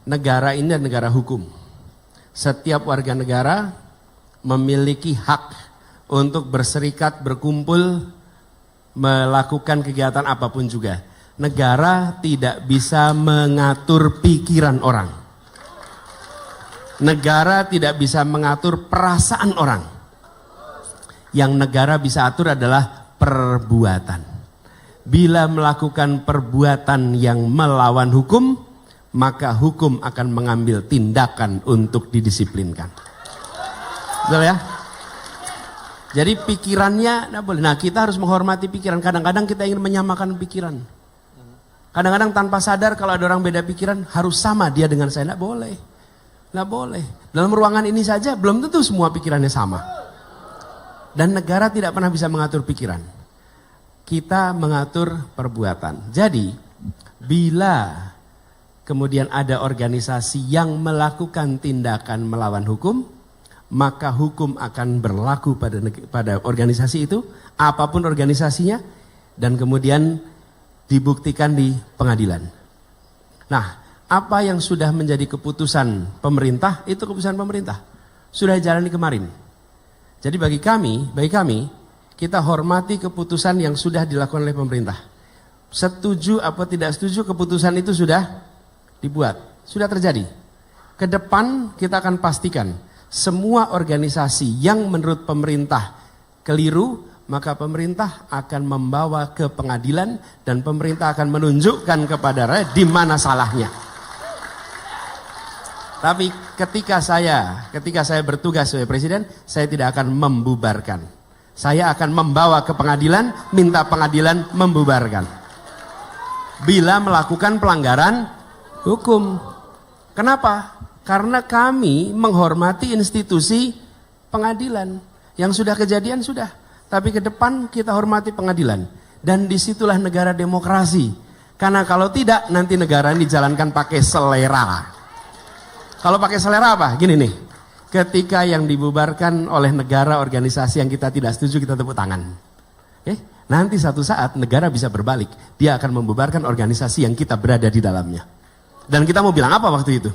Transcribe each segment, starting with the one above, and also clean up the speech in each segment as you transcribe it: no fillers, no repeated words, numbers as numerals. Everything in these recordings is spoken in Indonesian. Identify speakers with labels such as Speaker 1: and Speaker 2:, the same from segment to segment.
Speaker 1: negara ini adalah negara hukum. Setiap warga negara memiliki hak untuk berserikat, berkumpul, melakukan kegiatan apapun juga. Negara tidak bisa mengatur pikiran orang. Negara tidak bisa mengatur perasaan orang. Yang negara bisa atur adalah perbuatan. Bila melakukan perbuatan yang melawan hukum, maka hukum akan mengambil tindakan untuk didisiplinkan. Betul ya? Jadi pikirannya tidak boleh. Nah, kita harus menghormati pikiran. Kadang-kadang kita ingin menyamakan pikiran. Kadang-kadang tanpa sadar kalau ada orang beda pikiran harus sama dia dengan saya. Tidak boleh. Tidak boleh. Dalam ruangan ini saja belum tentu semua pikirannya sama. Dan negara tidak pernah bisa mengatur pikiran. Kita mengatur perbuatan. Jadi bila kemudian ada organisasi yang melakukan tindakan melawan hukum, maka hukum akan berlaku pada organisasi itu, apapun organisasinya, dan kemudian dibuktikan di pengadilan. Nah, apa yang sudah menjadi keputusan pemerintah, itu keputusan pemerintah. Sudah jalani kemarin. Jadi bagi kami, kita hormati keputusan yang sudah dilakukan oleh pemerintah. Setuju atau tidak setuju, keputusan itu sudah dibuat, sudah terjadi. Ke depan kita akan pastikan semua organisasi yang menurut pemerintah keliru, maka pemerintah akan membawa ke pengadilan dan pemerintah akan menunjukkan kepada rakyat di mana salahnya. Tapi ketika saya bertugas sebagai presiden, saya tidak akan membubarkan. Saya akan membawa ke pengadilan, minta pengadilan membubarkan. Bila melakukan pelanggaran hukum. Kenapa? Karena kami menghormati institusi pengadilan. Yang sudah kejadian sudah. Tapi ke depan kita hormati pengadilan. Dan disitulah negara demokrasi. Karena kalau tidak, nanti negara ini dijalankan pakai selera. Kalau pakai selera apa? Gini nih. Ketika yang dibubarkan oleh negara organisasi yang kita tidak setuju, kita tepuk tangan. Nanti satu saat negara bisa berbalik. Dia akan membubarkan organisasi yang kita berada di dalamnya. Dan kita mau bilang apa waktu itu?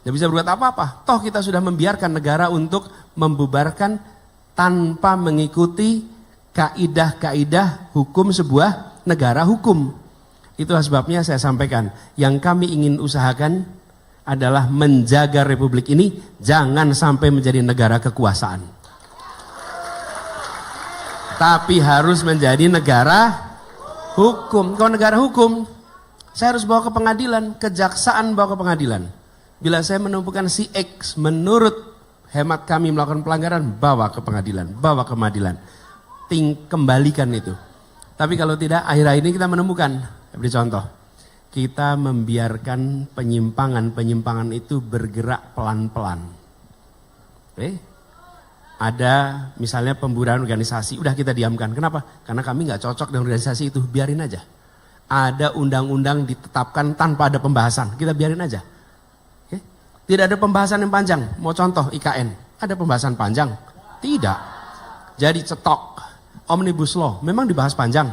Speaker 1: Tidak bisa berbuat apa-apa. Toh kita sudah membiarkan negara untuk membubarkan tanpa mengikuti kaidah-kaidah hukum sebuah negara hukum. Itulah sebabnya saya sampaikan, yang kami ingin usahakan adalah menjaga republik ini jangan sampai menjadi negara kekuasaan. Tapi harus menjadi negara hukum. Kalau negara hukum, saya harus bawa ke pengadilan, kejaksaan bawa ke pengadilan. Bila saya menemukan si X menurut hemat kami melakukan pelanggaran, bawa ke pengadilan, bawa ke pengadilan. Kembalikan itu. Tapi kalau tidak, akhir-akhir ini kita menemukan, beri contoh, kita membiarkan penyimpangan-penyimpangan itu bergerak pelan-pelan. Ada misalnya pembubaran organisasi, udah kita diamkan. Kenapa? Karena kami nggak cocok dengan organisasi itu, biarin aja. Ada undang-undang ditetapkan tanpa ada pembahasan, kita biarin aja. Tidak ada pembahasan yang panjang. Mau contoh IKN, ada pembahasan panjang? Tidak. Jadi cetok. Omnibus Law, memang dibahas panjang?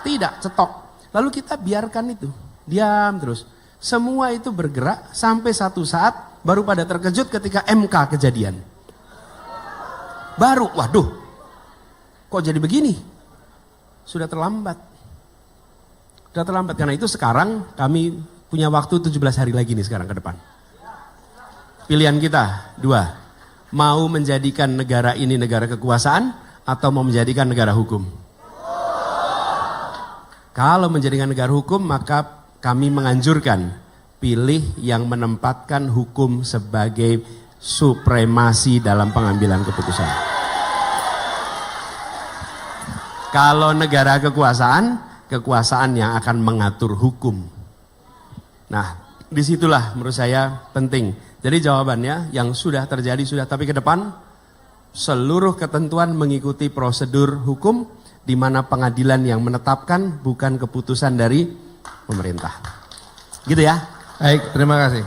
Speaker 1: Tidak, cetok. Lalu kita biarkan itu, diam terus. Semua itu bergerak sampai satu saat baru pada terkejut ketika MK kejadian. Baru, waduh, kok jadi begini? Sudah terlambat. Sudah terlambat, karena itu sekarang kami punya waktu 17 hari lagi nih sekarang ke depan. Pilihan kita dua, mau menjadikan negara ini negara kekuasaan atau mau menjadikan negara hukum. Kalau menjadikan negara hukum, maka kami menganjurkan pilih yang menempatkan hukum sebagai supremasi dalam pengambilan keputusan. Kalau negara kekuasaan yang akan mengatur hukum. Nah, disitulah menurut saya penting. Jadi jawabannya yang sudah terjadi sudah, tapi ke depan seluruh ketentuan mengikuti prosedur hukum di mana pengadilan yang menetapkan, bukan keputusan dari pemerintah. Gitu ya.
Speaker 2: Baik, terima kasih.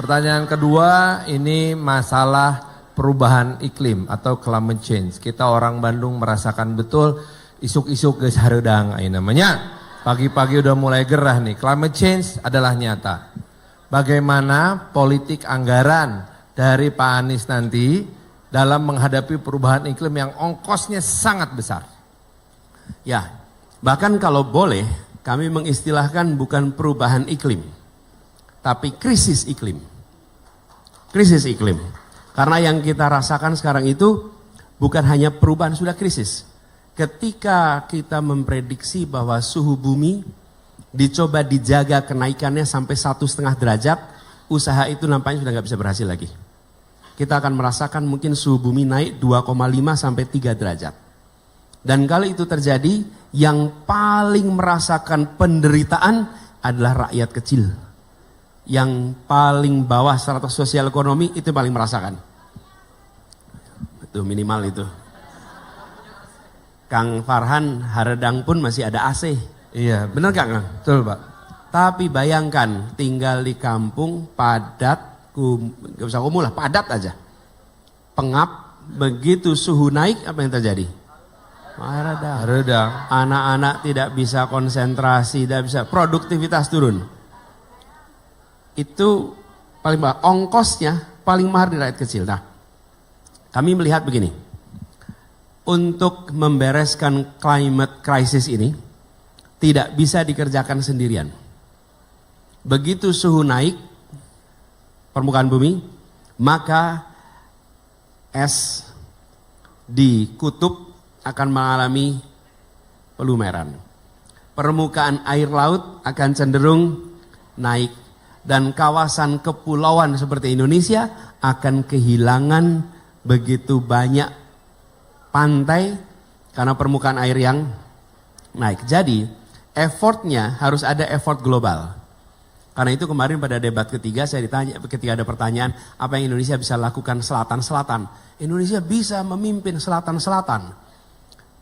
Speaker 2: Pertanyaan kedua, ini masalah perubahan iklim atau climate change. Kita orang Bandung merasakan betul isuk-isuk geus hareudang namanya. Pagi-pagi udah mulai gerah nih. Climate change adalah nyata. bagaimana politik anggaran dari Pak Anies nanti dalam menghadapi perubahan iklim yang ongkosnya sangat besar.
Speaker 1: Ya, bahkan kalau boleh kami mengistilahkan bukan perubahan iklim, tapi krisis iklim. Krisis iklim. Karena yang kita rasakan sekarang itu bukan hanya perubahan, sudah krisis. Ketika kita memprediksi bahwa suhu bumi dicoba dijaga kenaikannya sampai 1,5 derajat, usaha itu nampaknya sudah nggak bisa berhasil lagi. Kita akan merasakan mungkin suhu bumi naik 2,5 sampai 3 derajat. Dan kalau itu terjadi, yang paling merasakan penderitaan adalah rakyat kecil. Yang paling bawah strata sosial ekonomi itu paling merasakan. Itu minimal itu. Kang Farhan, Haredang pun masih ada AC.
Speaker 2: Iya,
Speaker 1: Benar gak Kang?
Speaker 2: betul Pak.
Speaker 1: Tapi bayangkan tinggal di kampung padat, gak usah kumuh lah, padat aja. Pengap, begitu suhu naik apa yang terjadi?
Speaker 2: Redang.
Speaker 1: Anak-anak tidak bisa konsentrasi, tidak bisa, produktivitas turun. Itu paling mahal, ongkosnya paling mahal di rakyat kecil. Nah, kami melihat begini. Untuk membereskan climate crisis ini tidak bisa dikerjakan sendirian. Begitu suhu naik permukaan bumi, maka es di kutub akan mengalami pelumeran. Permukaan air laut akan cenderung naik dan kawasan kepulauan seperti Indonesia akan kehilangan begitu banyak pantai karena permukaan air yang naik. Jadi effortnya harus ada effort global. Karena itu kemarin pada debat ketiga saya ditanya, ketika ada pertanyaan apa yang Indonesia bisa lakukan selatan-selatan. Indonesia bisa memimpin selatan-selatan.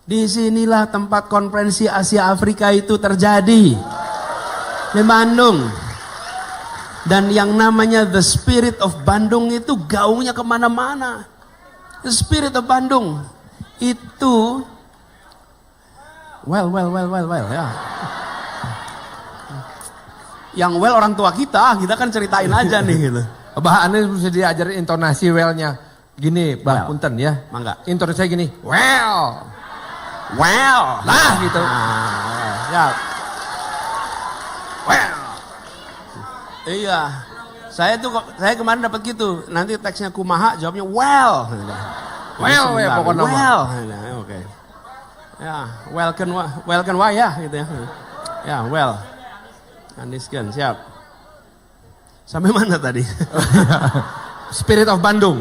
Speaker 1: Disinilah tempat konferensi Asia Afrika itu terjadi. Di Bandung. Dan yang namanya The Spirit of Bandung itu gaungnya kemana-mana. The Spirit of Bandung. Itu well ya. Yang well orang tua kita kan ceritain aja nih gitu.
Speaker 2: Bah Anies mesti diajarin intonasi well-nya. Gini, Bah
Speaker 1: Well.
Speaker 2: punten ya.
Speaker 1: Mangga.
Speaker 2: Intonasi gini, well. Lah gitu.
Speaker 1: Ya. Well. Iya. Saya kemarin dapat gitu. Nanti teksnya kumaha, jawabnya well.
Speaker 2: Well, ya pokoknya nama.
Speaker 1: Well, oke. Ya, welcome why ya gitu ya. Ya, well. Aniskan, siap. Sampai mana tadi?
Speaker 2: Spirit of Bandung.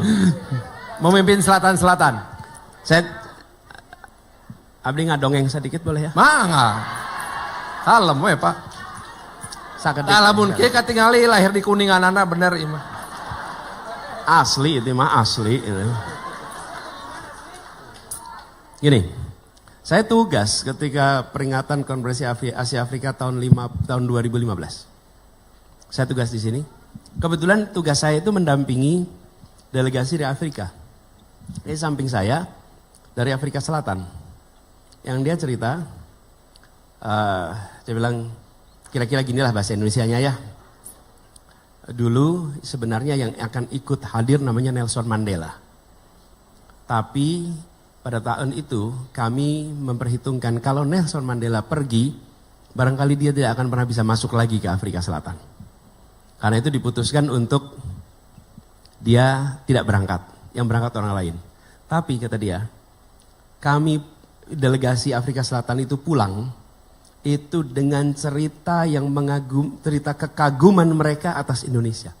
Speaker 2: Memimpin selatan-selatan.
Speaker 1: Saya abdi ngadongeng sedikit boleh ya?
Speaker 2: Mangga. Kalem we, Pak.
Speaker 1: Sakedik.
Speaker 2: Lamun kieu katingali lahir di Kuninganana bener ieu mah.
Speaker 1: Asli itu mah asli itu. Gini, saya tugas ketika peringatan konferensi Asia Afrika tahun 2015. Saya tugas di sini. Kebetulan tugas saya itu mendampingi delegasi dari Afrika. Di samping saya dari Afrika Selatan. Yang dia cerita, dia bilang kira-kira ginilah bahasa Indonesianya ya. Dulu sebenarnya yang akan ikut hadir namanya Nelson Mandela. Tapi pada tahun itu kami memperhitungkan kalau Nelson Mandela pergi, barangkali dia tidak akan pernah bisa masuk lagi ke Afrika Selatan. Karena itu diputuskan untuk dia tidak berangkat, yang berangkat orang lain. Tapi kata dia, kami delegasi Afrika Selatan itu pulang, itu dengan cerita yang cerita kekaguman mereka atas Indonesia.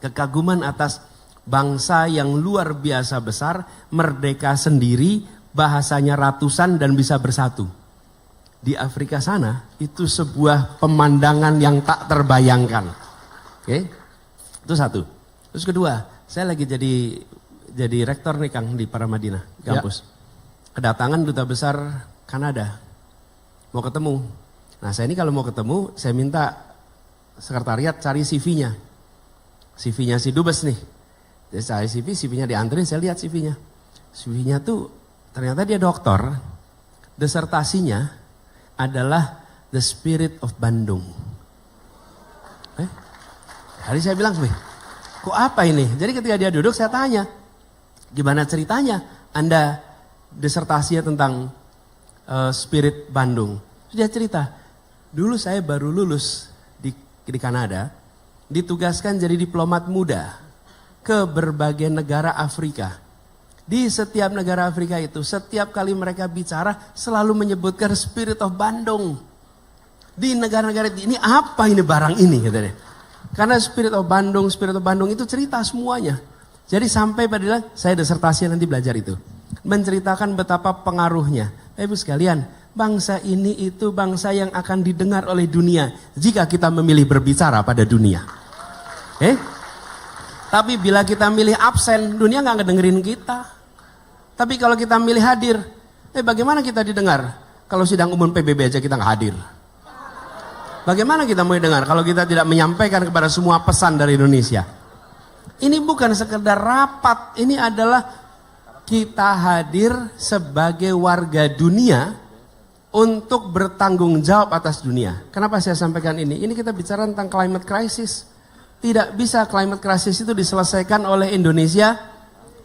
Speaker 1: Kekaguman atas bangsa yang luar biasa besar, merdeka sendiri, bahasanya ratusan dan bisa bersatu. Di Afrika sana itu sebuah pemandangan yang tak terbayangkan. Oke, itu satu. Terus kedua, saya lagi jadi rektor nih Kang di Paramadina kampus. Kedatangan duta besar Kanada mau ketemu. Nah saya ini kalau mau ketemu, saya minta sekretariat cari CV-nya. CV-nya si Dubes nih. Jadi saya CV-nya dianterin, saya lihat CV-nya. CV-nya tuh ternyata dia doktor. Disertasinya adalah The Spirit of Bandung. Jadi saya bilang, wih, kok apa ini? Jadi ketika dia duduk saya tanya, gimana ceritanya Anda disertasinya tentang Spirit Bandung? Dia cerita, dulu saya baru lulus di Kanada, ditugaskan jadi diplomat muda ke berbagai negara Afrika. Di setiap negara Afrika itu, setiap kali mereka bicara selalu menyebutkan Spirit of Bandung. Di negara-negara ini apa ini barang ini katanya. Karena Spirit of Bandung itu cerita semuanya. Jadi sampai pada saya disertasi nanti belajar itu. Menceritakan betapa pengaruhnya. Ibu sekalian, bangsa ini itu bangsa yang akan didengar oleh dunia jika kita memilih berbicara pada dunia. Tapi bila kita milih absen, dunia nggak ngedengerin kita. Tapi kalau kita milih hadir, bagaimana kita didengar? Kalau sidang umum PBB aja kita nggak hadir. Bagaimana kita mau didengar kalau kita tidak menyampaikan kepada semua pesan dari Indonesia? Ini bukan sekedar rapat, ini adalah kita hadir sebagai warga dunia untuk bertanggung jawab atas dunia. Kenapa saya sampaikan ini? Ini kita bicara tentang climate crisis. Tidak bisa climate crisis itu diselesaikan oleh Indonesia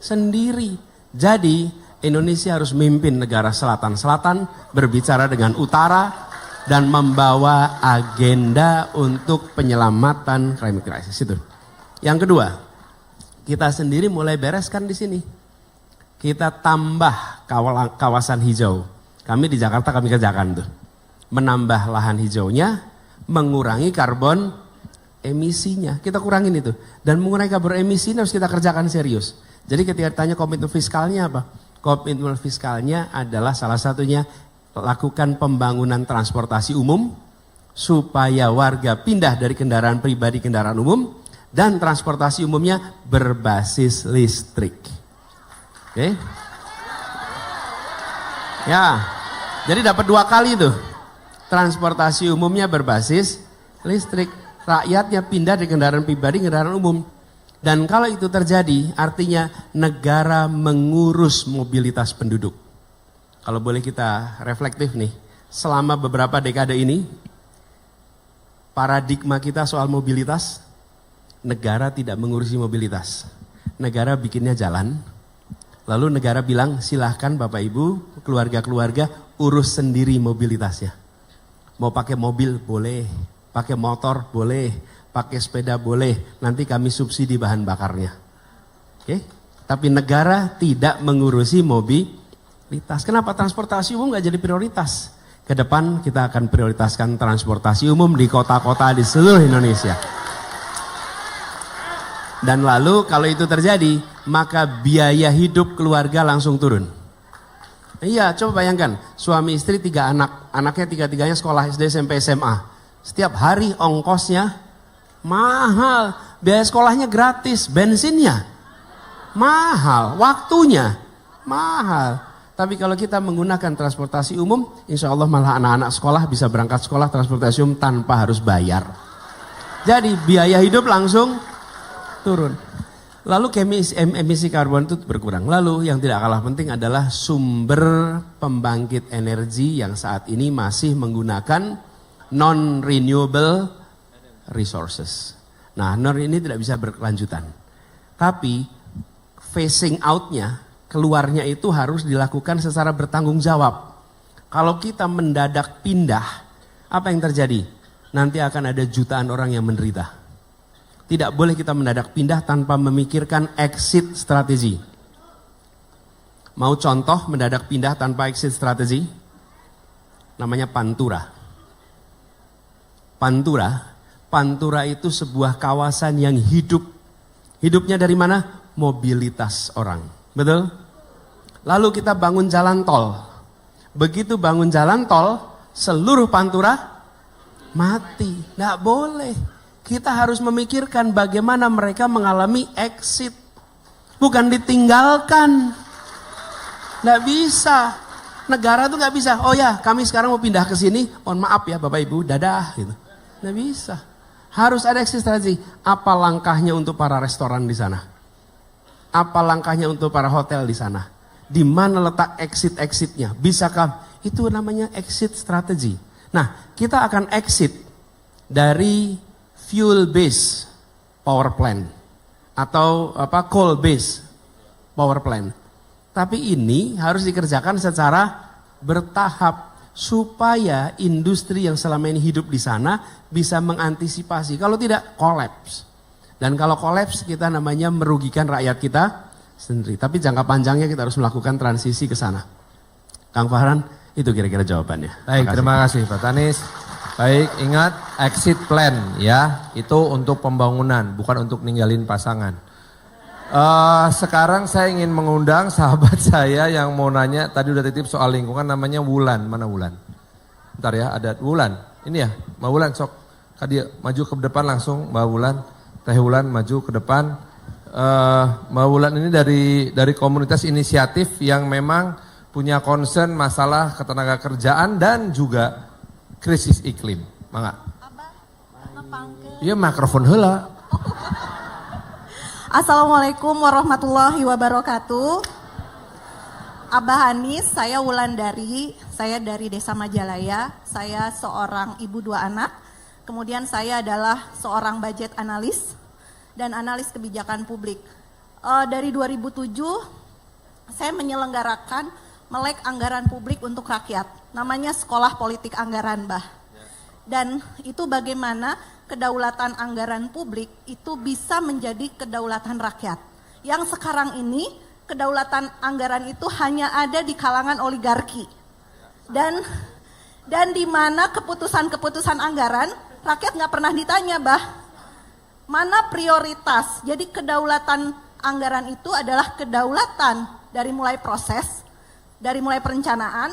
Speaker 1: sendiri. Jadi Indonesia harus memimpin negara selatan-selatan, berbicara dengan utara, dan membawa agenda untuk penyelamatan climate crisis itu. Yang kedua, kita sendiri mulai bereskan di sini. Kita tambah kawasan hijau. Kami di Jakarta kami kerjakan tuh. Menambah lahan hijaunya, mengurangi karbon emisinya. Kita kurangin itu. Dan mengurangi karbon emisi harus kita kerjakan serius. Jadi ketika ditanya komitmen fiskalnya apa? Komitmen fiskalnya adalah salah satunya lakukan pembangunan transportasi umum supaya warga pindah dari kendaraan pribadi kendaraan umum dan transportasi umumnya berbasis listrik. Oke? Ya, jadi dapat 2 kali tuh. Transportasi umumnya berbasis listrik, rakyatnya pindah dari kendaraan pribadi kendaraan umum. Dan kalau itu terjadi, artinya negara mengurus mobilitas penduduk. Kalau boleh kita reflektif nih, selama beberapa dekade ini, paradigma kita soal mobilitas, negara tidak mengurusi mobilitas. Negara bikinnya jalan, lalu negara bilang silahkan Bapak Ibu, keluarga-keluarga urus sendiri mobilitasnya. Mau pakai mobil boleh, pakai motor boleh, pakai sepeda boleh, nanti kami subsidi bahan bakarnya. Oke? Tapi negara tidak mengurusi mobilitas. Kenapa transportasi umum nggak jadi prioritas? Ke depan kita akan prioritaskan transportasi umum di kota-kota di seluruh Indonesia. Dan lalu kalau itu terjadi, maka biaya hidup keluarga langsung turun. Iya, coba bayangkan, suami istri 3 anak, anaknya 3-3nya sekolah SD, SMP, SMA. Setiap hari ongkosnya mahal, biaya sekolahnya gratis, bensinnya mahal, waktunya mahal. Tapi kalau kita menggunakan transportasi umum, insya Allah malah anak-anak sekolah bisa berangkat sekolah transportasi umum tanpa harus bayar. Jadi biaya hidup langsung turun. Lalu emisi karbon itu berkurang. Lalu yang tidak kalah penting adalah sumber pembangkit energi yang saat ini masih menggunakan non-renewable resources. Nah, ini tidak bisa berkelanjutan. Tapi phasing out-nya, keluarnya itu harus dilakukan secara bertanggung jawab. Kalau kita mendadak pindah, apa yang terjadi? Nanti akan ada jutaan orang yang menderita. Tidak boleh kita mendadak pindah tanpa memikirkan exit strategi. Mau contoh mendadak pindah tanpa exit strategi? Namanya pantura. Pantura itu sebuah kawasan yang hidup. Hidupnya dari mana? Mobilitas orang. Betul? Lalu kita bangun jalan tol. Begitu bangun jalan tol, seluruh pantura mati. Nggak boleh. Kita harus memikirkan bagaimana mereka mengalami exit. Bukan ditinggalkan. Nggak bisa. Negara tuh nggak bisa. Oh ya, kami sekarang mau pindah ke sini. Mohon maaf ya Bapak Ibu, dadah. Gitu. Nggak bisa. Harus ada exit strategi. Apa langkahnya untuk para restoran di sana? Apa langkahnya untuk para hotel di sana? Di mana letak exit-exitnya? Bisakah? Itu namanya exit strategi. Nah, kita akan exit dari fuel base power plant atau coal base power plant. Tapi ini harus dikerjakan secara bertahap supaya industri yang selama ini hidup di sana bisa mengantisipasi. Kalau tidak, kolaps. Dan kalau kolaps, kita namanya merugikan rakyat kita sendiri. Tapi jangka panjangnya kita harus melakukan transisi ke sana. Kang Fahran, itu kira-kira jawabannya.
Speaker 2: Baik, terima kasih Pak Tanis. Baik, ingat exit plan ya, itu untuk pembangunan, bukan untuk ninggalin pasangan. Sekarang saya ingin mengundang sahabat saya yang mau nanya, tadi udah titip soal lingkungan, namanya Wulan. Mana Wulan? Bentar ya, ada Wulan. Ini ya, Mbak Wulan sok. Kadi maju ke depan langsung, Mbak Wulan. Teh Wulan maju ke depan. Mbak Wulan ini dari komunitas inisiatif yang memang punya concern masalah ketenaga kerjaan dan juga krisis iklim. Mangga. Iya mikrofon heula.
Speaker 3: Assalamualaikum warahmatullahi wabarakatuh. Abah Hanis, saya Wulandari, saya dari Desa Majalaya. Saya seorang ibu 2 anak. Kemudian saya adalah seorang budget analis dan analis kebijakan publik. Dari 2007 saya menyelenggarakan melek anggaran publik untuk rakyat. Namanya Sekolah Politik Anggaran, Bah. Dan itu bagaimana kedaulatan anggaran publik itu bisa menjadi kedaulatan rakyat. Yang sekarang ini kedaulatan anggaran itu hanya ada di kalangan oligarki. Dan di mana keputusan-keputusan anggaran rakyat nggak pernah ditanya, Bah. Mana prioritas? Jadi kedaulatan anggaran itu adalah kedaulatan dari mulai proses, dari mulai perencanaan,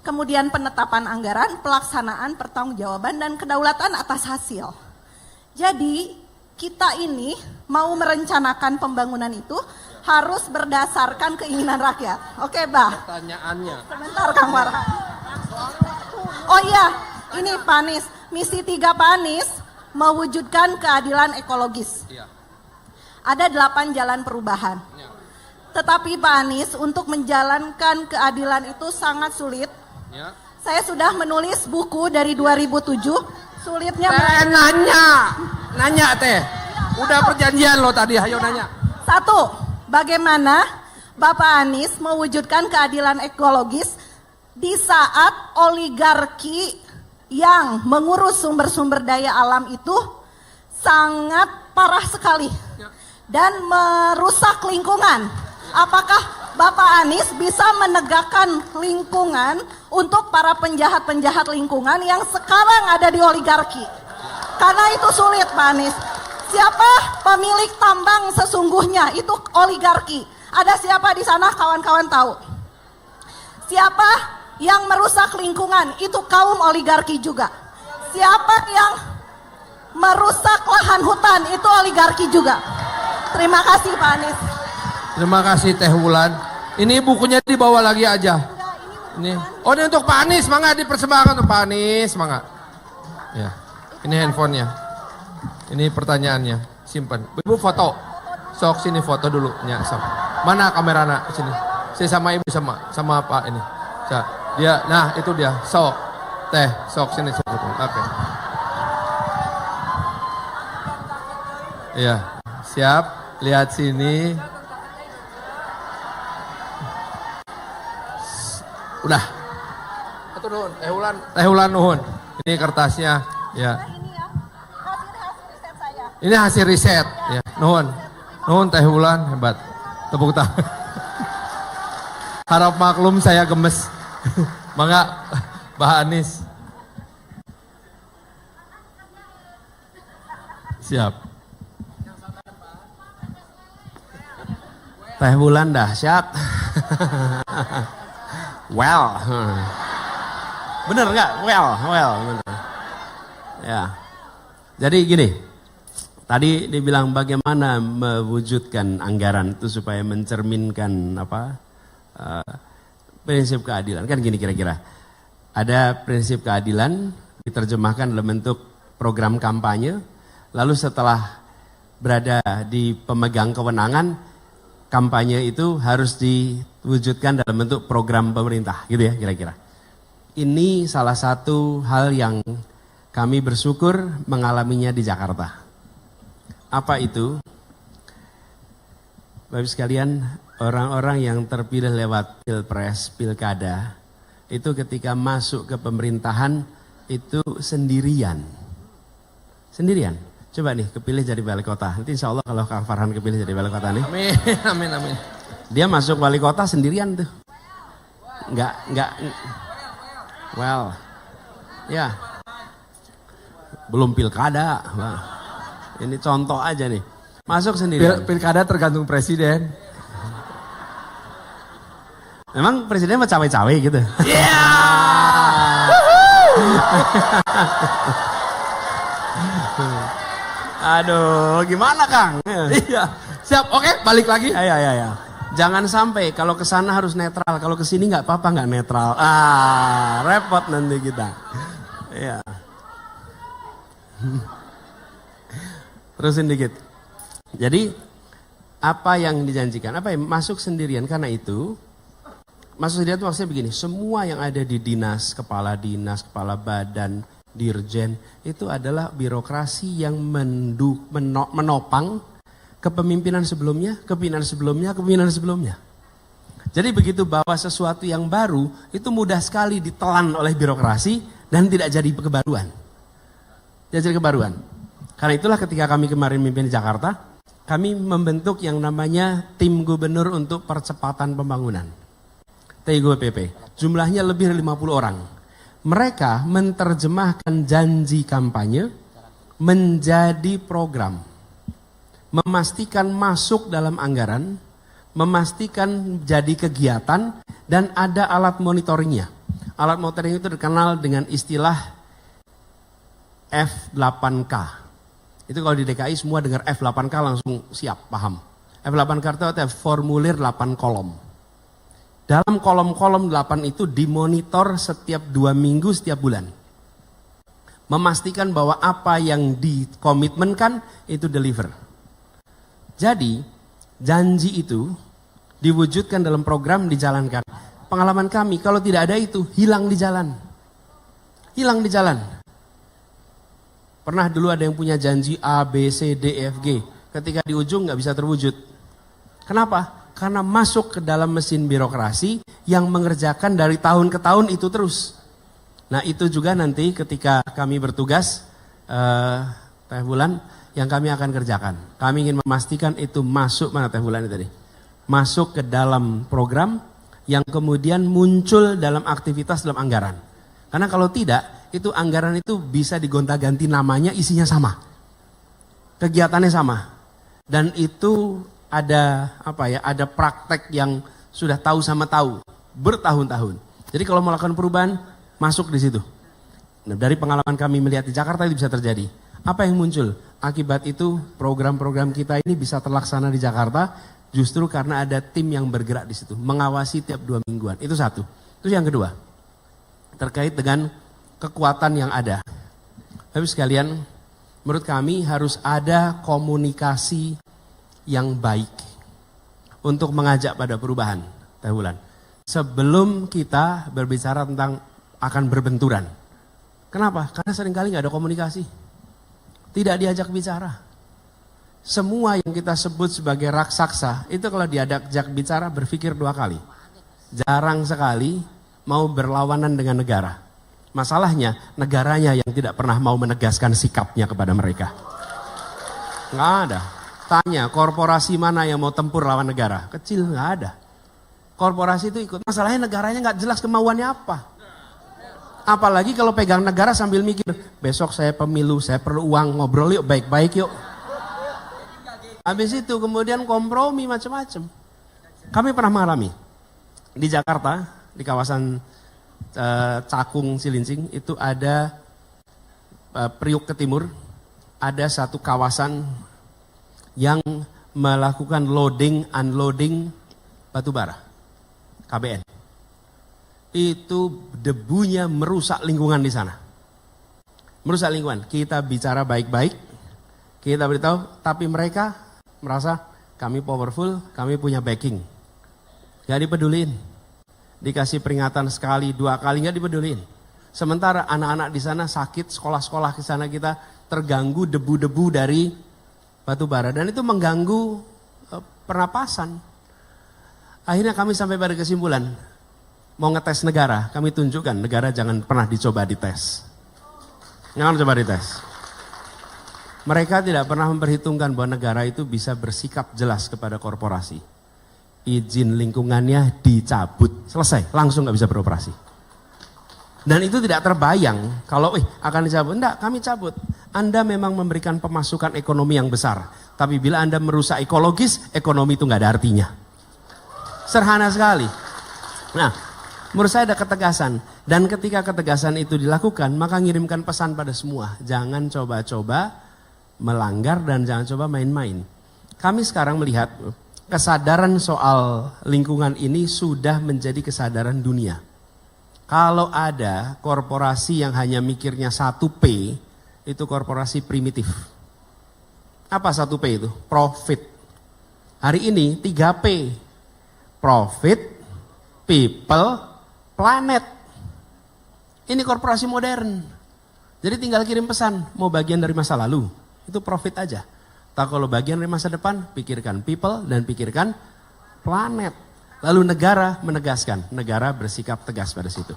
Speaker 3: kemudian penetapan anggaran, pelaksanaan, pertanggungjawaban, dan kedaulatan atas hasil. Jadi kita ini mau merencanakan pembangunan itu harus berdasarkan keinginan rakyat. Oke, Bah.
Speaker 2: Pertanyaannya.
Speaker 3: Sebentar, Kang Farhan. Oh iya, ini Pak Anies. Misi 3 Pak Anies mewujudkan keadilan ekologis.
Speaker 2: Iya.
Speaker 3: Ada 8 jalan perubahan. Tetapi Pak Anies untuk menjalankan keadilan itu sangat sulit.
Speaker 2: Ya.
Speaker 3: Saya sudah menulis buku dari 2007. Sulitnya
Speaker 2: Nanya teh. Udah perjanjian lo tadi, ayo nanya.
Speaker 3: 1. Bagaimana Bapak Anies mewujudkan keadilan ekologis di saat oligarki yang mengurus sumber-sumber daya alam itu sangat parah sekali dan merusak lingkungan. Apakah Bapak Anies bisa menegakkan lingkungan untuk para penjahat-penjahat lingkungan yang sekarang ada di oligarki? Karena itu sulit, Pak Anies. Siapa pemilik tambang sesungguhnya? Itu oligarki. Ada siapa di sana, kawan-kawan tahu? Siapa yang merusak lingkungan? Itu kaum oligarki juga. Siapa yang merusak lahan hutan? Itu oligarki juga. Terima kasih, Pak Anies.
Speaker 2: Terima kasih Teh Wulan. Ini bukunya dibawa lagi aja. Ini. Oh, ini untuk Pak Anies, mangga dipersembahkan untuk Pak Anies, mangga. Ya. Ini handphonenya. Ini pertanyaannya. Simpan. Ibu foto. Sok sini foto dulu. Ya, sok. Mana kameranya? Sini. Saya sama Ibu sama Pak ini. Dia, nah itu dia. Sok. Teh, sok sini sok. Oke. Iya. Siap. Lihat sini. Udah. Itu nuhun, Teh Wulan nuhun. Ini kertasnya, ya. Ini hasil riset, ya. Nuhun. Nuhun Teh Wulan, hebat. Tepuk tangan. Harap maklum saya gemes. Mangga Mbah Anies. Siap.
Speaker 1: Teh Wulan dahsyat. Well, bener nggak? Well, bener. Ya, jadi gini. Tadi dibilang bagaimana mewujudkan anggaran itu supaya mencerminkan prinsip keadilan. Kan gini kira-kira. Ada prinsip keadilan diterjemahkan dalam bentuk program kampanye. Lalu setelah berada di pemegang kewenangan, kampanye itu harus diwujudkan dalam bentuk program pemerintah, gitu ya kira-kira. Ini salah satu hal yang kami bersyukur mengalaminya di Jakarta. Apa itu? Bapak sekalian, orang-orang yang terpilih lewat pilpres, pilkada, itu ketika masuk ke pemerintahan itu sendirian. Sendirian. Coba nih kepilih jadi wali kota. Nanti insya Allah kalau Kang Farhan kepilih jadi wali kota nih.
Speaker 2: Amin, amin, amin.
Speaker 1: Dia masuk wali kota sendirian tuh. Enggak. Well, ya. Belum pilkada. Wah. Ini contoh aja nih. Masuk sendirian.
Speaker 2: Pilkada tergantung presiden.
Speaker 1: Memang presiden mah cawe-cawe gitu.
Speaker 2: Iya.
Speaker 1: Aduh, gimana Kang?
Speaker 2: Iya. Siap, oke, balik lagi.
Speaker 1: Ya. Jangan sampai kalau ke sana harus netral, kalau ke sini nggak apa-apa nggak netral. Repot nanti kita. Iya. Terusin dikit. Jadi apa yang dijanjikan? Apa yang masuk sendirian? Karena itu masuk sendirian itu maksudnya begini. Semua yang ada di dinas, kepala badan, dirjen itu adalah birokrasi yang menopang kepemimpinan sebelumnya. Jadi begitu bawa sesuatu yang baru itu mudah sekali ditelan oleh birokrasi dan tidak jadi kebaruan. Karena itulah ketika kami kemarin memimpin di Jakarta, kami membentuk yang namanya tim gubernur untuk percepatan pembangunan. TGPP. Jumlahnya lebih dari 50 orang. Mereka menerjemahkan janji kampanye menjadi program. Memastikan masuk dalam anggaran, memastikan jadi kegiatan, dan ada alat monitoringnya. Alat monitoring itu dikenal dengan istilah F8K. Itu kalau di DKI semua dengar F8K langsung siap, paham. F8K itu ada formulir 8 kolom. Dalam kolom-kolom 8 itu dimonitor setiap 2 minggu setiap bulan. Memastikan bahwa apa yang dikomitmenkan itu deliver. Jadi janji itu diwujudkan dalam program, dijalankan. Pengalaman kami kalau tidak ada itu hilang di jalan. Pernah dulu ada yang punya janji A, B, C, D, E, F, G. Ketika di ujung nggak bisa terwujud. Kenapa? Karena masuk ke dalam mesin birokrasi yang mengerjakan dari tahun ke tahun itu terus. Nah itu juga nanti ketika kami bertugas, Teh Bulan, yang kami akan kerjakan. Kami ingin memastikan itu masuk, mana Teh Bulan tadi? Masuk ke dalam program yang kemudian muncul dalam aktivitas dalam anggaran. Karena kalau tidak, itu anggaran itu bisa digonta-ganti namanya, isinya sama. Kegiatannya sama. Dan itu ada ada praktek yang sudah tahu sama tahu bertahun-tahun. Jadi kalau melakukan perubahan masuk di situ. Nah, dari pengalaman kami melihat di Jakarta itu bisa terjadi. Apa yang muncul? Akibat itu program-program kita ini bisa terlaksana di Jakarta justru karena ada tim yang bergerak di situ, mengawasi tiap 2 mingguan. Itu satu. Terus yang kedua, terkait dengan kekuatan yang ada. Tapi sekalian, menurut kami harus ada komunikasi yang baik untuk mengajak pada perubahan, Teh Wulan. Sebelum kita berbicara tentang akan berbenturan. Kenapa? Karena seringkali nggak ada komunikasi. Tidak diajak bicara. Semua yang kita sebut sebagai raksasa, itu kalau diajak bicara berpikir 2 kali. Jarang sekali mau berlawanan dengan negara. Masalahnya negaranya yang tidak pernah mau menegaskan sikapnya kepada mereka. Nggak ada. Tanya korporasi mana yang mau tempur lawan negara? Kecil, nggak ada. Korporasi itu ikut. Masalahnya negaranya nggak jelas kemauannya apa. Apalagi kalau pegang negara sambil mikir, besok saya pemilu, saya perlu uang, ngobrol yuk, baik-baik yuk. Habis itu kemudian kompromi macam-macam. Kami pernah mengalami di Jakarta, di kawasan Cakung, Cilincing, itu ada Priuk ke timur, ada satu kawasan yang melakukan loading, unloading batu bara, KBN. Itu debunya merusak lingkungan di sana. Merusak lingkungan. Kita bicara baik-baik, kita beritahu, tapi mereka merasa kami powerful, kami punya backing. Gak dipeduliin. Dikasih peringatan sekali, 2 kali, gak dipeduliin. Sementara anak-anak di sana sakit, sekolah-sekolah di sana kita terganggu debu-debu dari batu bara, dan itu mengganggu pernapasan. Akhirnya kami sampai pada kesimpulan, mau ngetes negara, kami tunjukkan negara jangan pernah dicoba dites. Jangan coba dites. Mereka tidak pernah memperhitungkan bahwa negara itu bisa bersikap jelas kepada korporasi. Izin lingkungannya dicabut, selesai, langsung gak bisa beroperasi. Dan itu tidak terbayang kalau akan dicabut. Enggak, kami cabut. Anda memang memberikan pemasukan ekonomi yang besar. Tapi bila Anda merusak ekologis, ekonomi itu gak ada artinya. Sederhana sekali. Nah, menurut saya ada ketegasan. Dan ketika ketegasan itu dilakukan, maka ngirimkan pesan pada semua. Jangan coba-coba melanggar dan jangan coba main-main. Kami sekarang melihat kesadaran soal lingkungan ini sudah menjadi kesadaran dunia. Kalau ada korporasi yang hanya mikirnya 1P, itu korporasi primitif. Apa 1P itu? Profit. Hari ini 3P. Profit, people, planet. Ini korporasi modern. Jadi tinggal kirim pesan, mau bagian dari masa lalu, itu profit aja. Tak kalau bagian dari masa depan, pikirkan people dan pikirkan planet. Lalu negara menegaskan, negara bersikap tegas pada situ.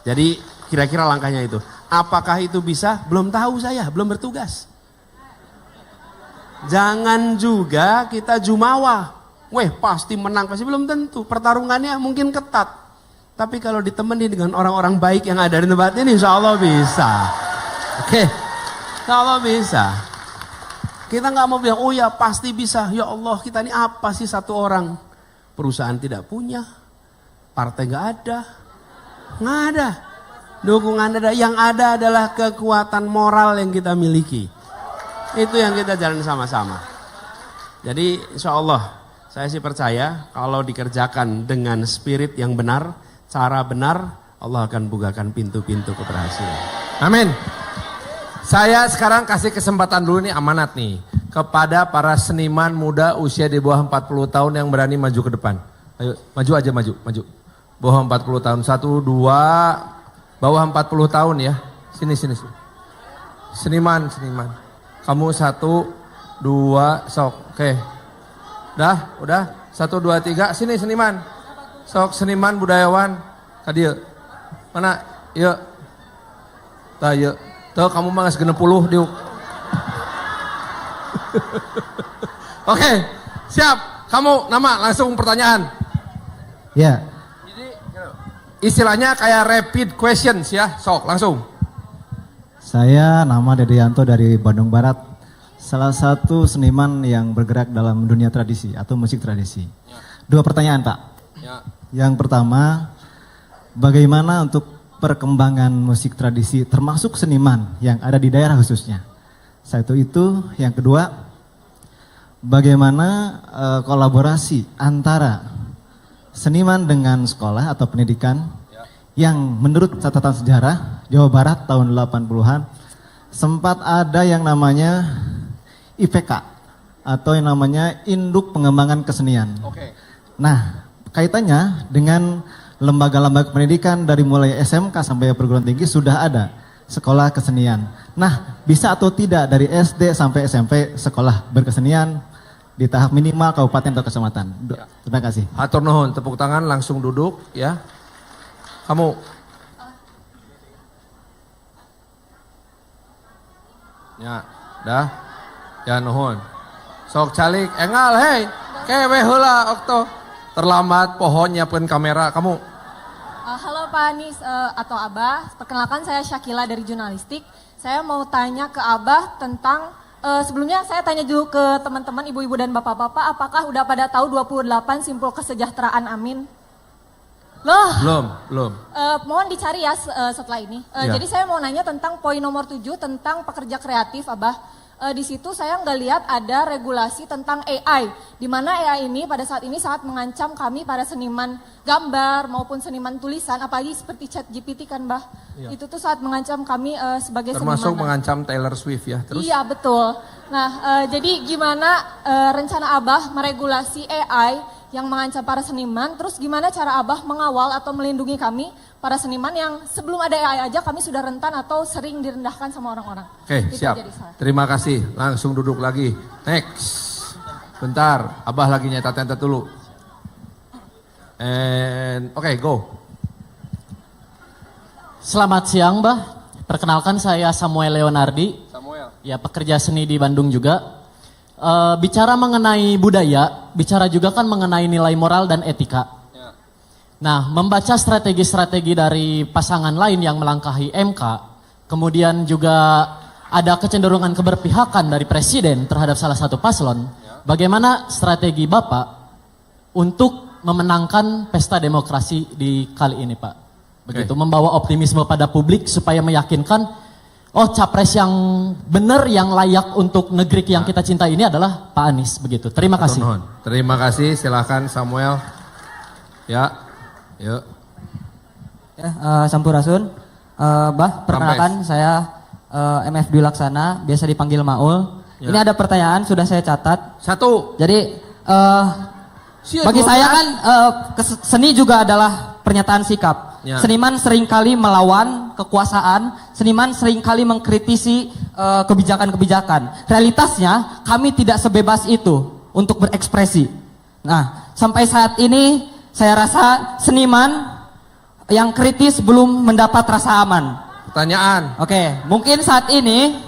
Speaker 1: Jadi kira-kira langkahnya itu. Apakah itu bisa? Belum tahu saya, belum bertugas. Jangan juga kita jumawa. Pasti menang, pasti belum tentu. Pertarungannya mungkin ketat. Tapi kalau ditemani dengan orang-orang baik yang ada di tempat ini, insya Allah bisa. Oke, insya Allah bisa. Kita nggak mau bilang, oh ya pasti bisa. Ya Allah, kita ini apa sih satu orang? Perusahaan tidak punya, partai nggak ada, dukungan ada. Yang ada adalah kekuatan moral yang kita miliki. Itu yang kita jalan sama-sama. Jadi insya Allah, saya sih percaya kalau dikerjakan dengan spirit yang benar, cara benar, Allah akan bukakan pintu-pintu keberhasilan.
Speaker 2: Amin. Saya sekarang kasih kesempatan dulu nih, amanat nih, kepada para seniman muda usia di bawah 40 tahun yang berani maju ke depan. Ayo, maju aja, maju. Bawah 40 tahun, 1, 2, bawah 40 tahun ya. Sini. Seniman. Kamu 1, 2, sok. Oke. Udah. 1, 2, 3, sini seniman. Sok seniman budayawan. Tadi mana? Yuk. Yuk. Tuh kamu mah geus 60 diuk. Oke, siap. Kamu nama langsung pertanyaan.
Speaker 4: Ya.
Speaker 2: Jadi istilahnya kayak rapid questions ya. Sok langsung.
Speaker 4: Saya nama Dedeyanto dari Bandung Barat. Salah satu seniman yang bergerak dalam dunia tradisi atau musik tradisi.
Speaker 2: Ya.
Speaker 4: 2 pertanyaan, Pak.
Speaker 2: Ya.
Speaker 4: Yang pertama, bagaimana untuk perkembangan musik tradisi termasuk seniman yang ada di daerah khususnya? Satu itu. Yang kedua, bagaimana kolaborasi antara seniman dengan sekolah atau pendidikan yang menurut catatan sejarah Jawa Barat tahun 80-an sempat ada yang namanya IPK atau yang namanya Induk Pengembangan Kesenian.
Speaker 2: Oke.
Speaker 4: Nah, kaitannya dengan lembaga-lembaga pendidikan dari mulai SMK sampai perguruan tinggi sudah ada sekolah kesenian. Nah, bisa atau tidak dari SD sampai SMP sekolah berkesenian di tahap minimal kabupaten atau kecamatan?
Speaker 2: Ya.
Speaker 4: Terima kasih.
Speaker 2: Hatur nuhun, tepuk tangan langsung duduk ya. Kamu. Ya, dah. Ya nuhun. Sok calik engal hei. Kewe heula okto. Terlambat pohon nyiapkeun kamera kamu.
Speaker 5: Halo Pak Anies atau Abah, perkenalkan saya Syakila dari jurnalistik. Saya mau tanya ke Abah tentang, sebelumnya saya tanya dulu ke teman-teman ibu-ibu dan bapak-bapak, apakah udah pada tahu 28 simpul kesejahteraan Amin? Loh.
Speaker 2: Belum.
Speaker 5: Mohon dicari ya setelah ini.
Speaker 2: Ya.
Speaker 5: Jadi saya mau nanya tentang poin nomor 7 tentang pekerja kreatif Abah. Di situ saya nggak lihat ada regulasi tentang AI, di mana AI ini pada saat ini sangat mengancam kami para seniman gambar maupun seniman tulisan, apalagi seperti ChatGPT kan, Bah.
Speaker 2: Ya.
Speaker 5: Itu tuh sangat mengancam kami sebagai
Speaker 2: Termasuk
Speaker 5: seniman.
Speaker 2: mengancam Taylor Swift ya. Terus?
Speaker 5: Iya betul. Nah, jadi gimana rencana Abah meregulasi AI yang mengancam para seniman, terus gimana cara Abah mengawal atau melindungi kami, para seniman yang sebelum ada AI aja kami sudah rentan atau sering direndahkan sama orang-orang.
Speaker 2: Oke,
Speaker 5: Itu
Speaker 2: siap.
Speaker 5: jadi saya.
Speaker 2: Terima kasih. Langsung duduk lagi. Next. Bentar, Abah lagi nyatat-nyatat dulu. Oke, go.
Speaker 6: Selamat siang, Mbah. Perkenalkan saya Samuel Leonardi.
Speaker 2: Samuel.
Speaker 6: Ya, pekerja seni di Bandung juga. Bicara mengenai budaya, bicara juga kan mengenai nilai moral dan etika.
Speaker 2: Ya.
Speaker 6: Nah, membaca strategi-strategi dari pasangan lain yang melangkahi MK, kemudian juga ada kecenderungan keberpihakan dari presiden terhadap salah satu paslon. Bagaimana strategi Bapak untuk memenangkan pesta demokrasi di kali ini, Pak? Begitu, membawa optimisme pada publik supaya meyakinkan capres yang benar, yang layak untuk negeri yang kita cinta ini adalah Pak Anies, begitu. Terima kasih.
Speaker 2: Terima kasih, silakan Samuel. Ya, yuk.
Speaker 7: Ya, Sampurasun. Bah, perkenalkan saya MF Dwi Laksana, biasa dipanggil Maul.
Speaker 2: Ya.
Speaker 7: Ini ada pertanyaan, sudah saya catat.
Speaker 2: Satu.
Speaker 7: Jadi,
Speaker 2: Siap,
Speaker 7: bagi saya
Speaker 2: 12.
Speaker 7: kan seni juga adalah pernyataan sikap.
Speaker 2: Ya.
Speaker 7: Seniman seringkali melawan kekuasaan, seniman seringkali mengkritisi kebijakan-kebijakan. Realitasnya kami tidak sebebas itu untuk berekspresi. Nah, sampai saat ini saya rasa seniman yang kritis belum mendapat rasa aman.
Speaker 2: Pertanyaan.
Speaker 7: Oke, mungkin saat ini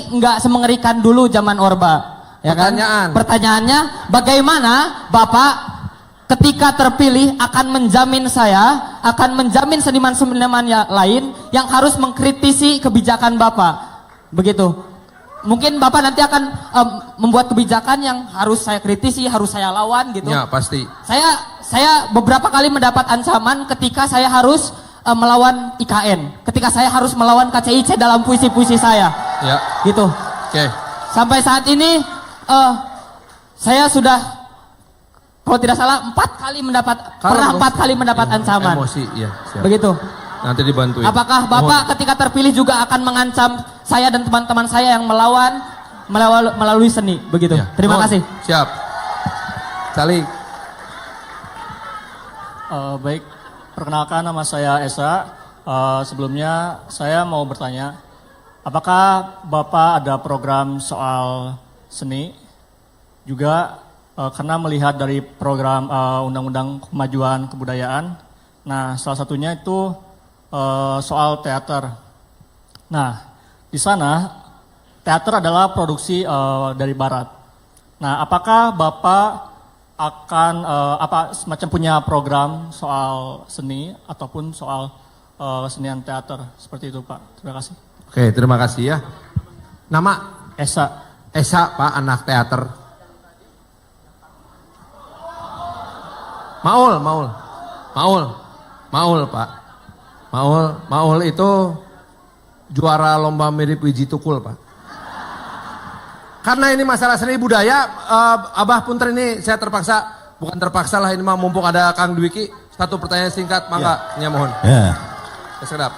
Speaker 7: nggak semengerikan dulu zaman Orba. Ya kan? Pertanyaannya, bagaimana Bapak ketika terpilih akan menjamin seniman-seniman lain yang harus mengkritisi kebijakan Bapak, begitu. Mungkin Bapak nanti akan membuat kebijakan yang harus saya kritisi, harus saya lawan, gitu.
Speaker 2: Ya, pasti.
Speaker 7: Saya beberapa kali mendapat ancaman ketika saya harus melawan IKN, ketika saya harus melawan KCIC dalam puisi-puisi saya,
Speaker 2: Ya.
Speaker 7: gitu.
Speaker 2: Oke.
Speaker 7: Sampai saat ini saya sudah, kalau tidak salah, 4 kali mendapat ancaman.
Speaker 2: Emosi, ya. Siap.
Speaker 7: Begitu.
Speaker 2: Nanti dibantuin.
Speaker 7: Apakah Bapak ketika terpilih juga akan mengancam saya dan teman-teman saya yang melawan melalui seni, begitu?
Speaker 2: Ya.
Speaker 7: Terima kasih.
Speaker 2: Siap. Saling.
Speaker 8: Baik, perkenalkan nama saya Esa. Sebelumnya saya mau bertanya, apakah Bapak ada program soal seni? Juga karena melihat dari program Undang-Undang Kemajuan Kebudayaan, nah salah satunya itu soal teater. Nah, di sana teater adalah produksi dari Barat. Nah, apakah Bapak akan semacam punya program soal seni ataupun soal kesenian teater seperti itu, Pak? Terima kasih.
Speaker 2: Oke, terima kasih ya. Nama
Speaker 8: Esa.
Speaker 2: Esa, Pak, anak teater. Maul, Pak. Maul itu juara lomba mirip Wiji Tukul, Pak. Karena ini masalah seni budaya, Abah Punter ini saya bukan terpaksa lah, ini mah mumpung ada Kang Dwiki, satu pertanyaan singkat, mangga, ya mohon.
Speaker 9: Ya.
Speaker 2: Sedap.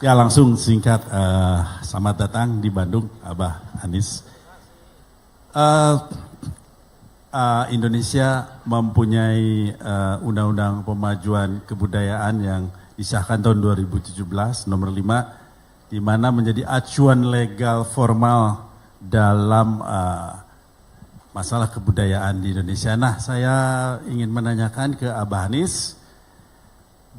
Speaker 9: Ya, langsung singkat, selamat datang di Bandung, Abah Anies. Indonesia mempunyai Undang-Undang Pemajuan Kebudayaan yang disahkan tahun 2017 nomor 5, di mana menjadi acuan legal formal dalam masalah kebudayaan di Indonesia. Nah, saya ingin menanyakan ke Abah Anies,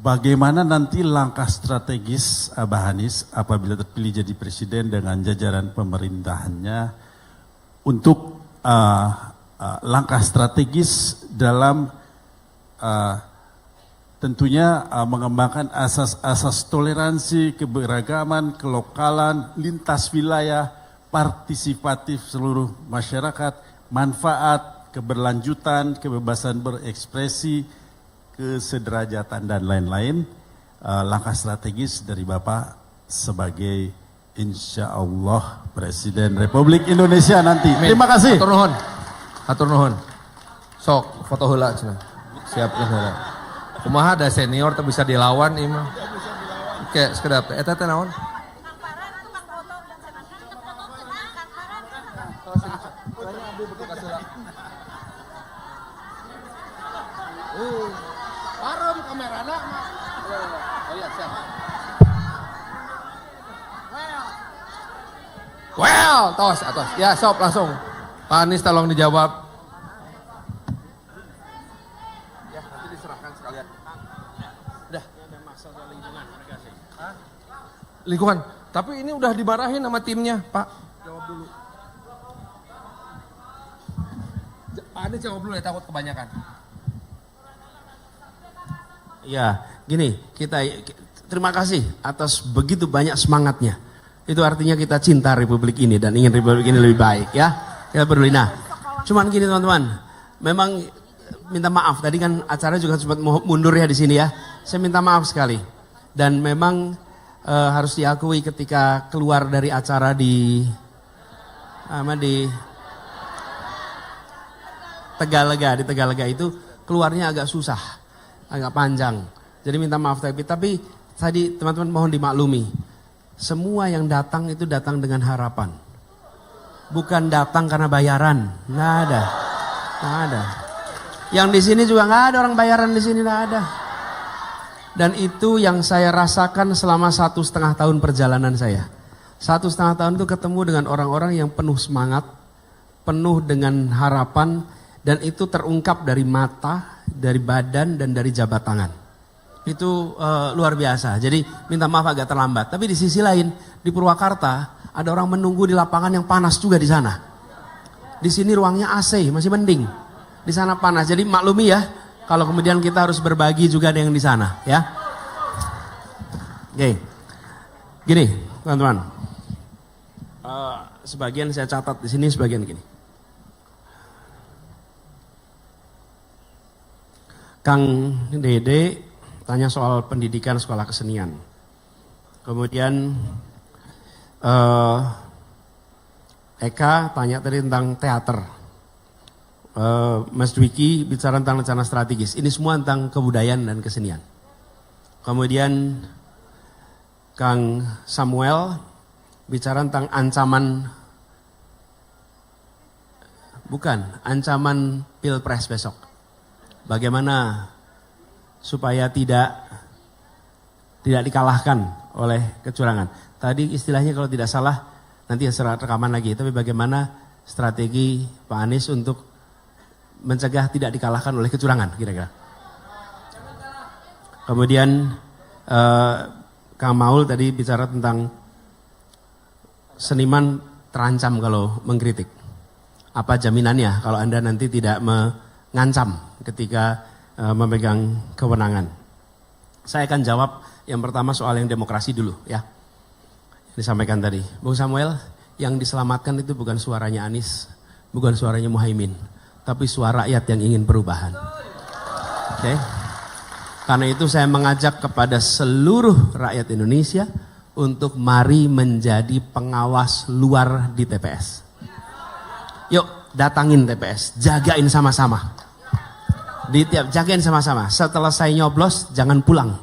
Speaker 9: bagaimana nanti langkah strategis Abah Anies apabila terpilih jadi presiden dengan jajaran pemerintahannya untuk langkah strategis dalam tentunya mengembangkan asas-asas toleransi, keberagaman, kelokalan, lintas wilayah, partisipatif seluruh masyarakat, manfaat, keberlanjutan, kebebasan berekspresi, kesederajatan dan lain-lain. Langkah strategis dari Bapak sebagai insya Allah Presiden Republik Indonesia nanti. Terima kasih.
Speaker 2: Atur nuhun. Sok foto heula cenah. Siapkeun heula. Kumaha ada senior teh bisa dilawan ieu mah. Oke, sekedap eta teh naon? Well, tos, atos. Ya, sob langsung. Pak Anies tolong dijawab. Ya, nanti diserahkan sekalian. Udah. Lingkungan. Tapi ini udah dimarahin sama timnya, Pak. Jawab dulu. Pak Anies jawab dulu ya, takut kebanyakan.
Speaker 1: Ya, gini, terima kasih atas begitu banyak semangatnya. Itu artinya kita cinta Republik ini dan ingin Republik ini lebih baik ya. Kita peduli. Nah, cuman gini teman-teman, memang minta maaf. Tadi kan acara juga sempat mundur ya di sini ya. Saya minta maaf sekali. Dan memang harus diakui ketika keluar dari acara di Tegalega itu keluarnya agak susah, agak panjang. Jadi minta maaf tapi tadi teman-teman mohon dimaklumi. Semua yang datang itu datang dengan harapan. Bukan datang karena bayaran. Nggak ada. Yang di sini juga nggak ada orang bayaran di sini, nggak ada. Dan itu yang saya rasakan selama 1,5 tahun perjalanan saya. 1,5 tahun itu ketemu dengan orang-orang yang penuh semangat, penuh dengan harapan, dan itu terungkap dari mata, dari badan, dan dari jabat tangan. Itu luar biasa. Jadi minta maaf agak terlambat. Tapi di sisi lain di Purwakarta ada orang menunggu di lapangan yang panas juga di sana. Di sini ruangnya AC masih mending. Di sana panas. Jadi maklumi ya kalau kemudian kita harus berbagi juga dengan di sana ya. Oke. Gini teman-teman. Sebagian saya catat di sini, sebagian gini. Kang Dede tanya soal pendidikan sekolah kesenian. Kemudian Eka tanya tadi tentang teater. Mas Dwiki bicara tentang rencana strategis. Ini semua tentang kebudayaan dan kesenian. Kemudian Kang Samuel bicara tentang ancaman Pilpres besok. Bagaimana supaya tidak dikalahkan oleh kecurangan. Tadi istilahnya kalau tidak salah, nanti serat rekaman lagi, tapi bagaimana strategi Pak Anies untuk mencegah tidak dikalahkan oleh kecurangan kira-kira. Kemudian Kang Maul tadi bicara tentang seniman terancam kalau mengkritik. Apa jaminannya kalau Anda nanti tidak mengancam ketika memegang kewenangan. Saya akan jawab yang pertama soal yang demokrasi dulu ya. Disampaikan tadi. Bung Samuel, yang diselamatkan itu bukan suaranya Anies, bukan suaranya Muhaimin, tapi suara rakyat yang ingin perubahan. Oke. Karena itu saya mengajak kepada seluruh rakyat Indonesia untuk mari menjadi pengawas luar di TPS. Yuk, datangin TPS, jagain sama-sama. Jagain sama-sama. Setelah saya nyoblos, jangan pulang.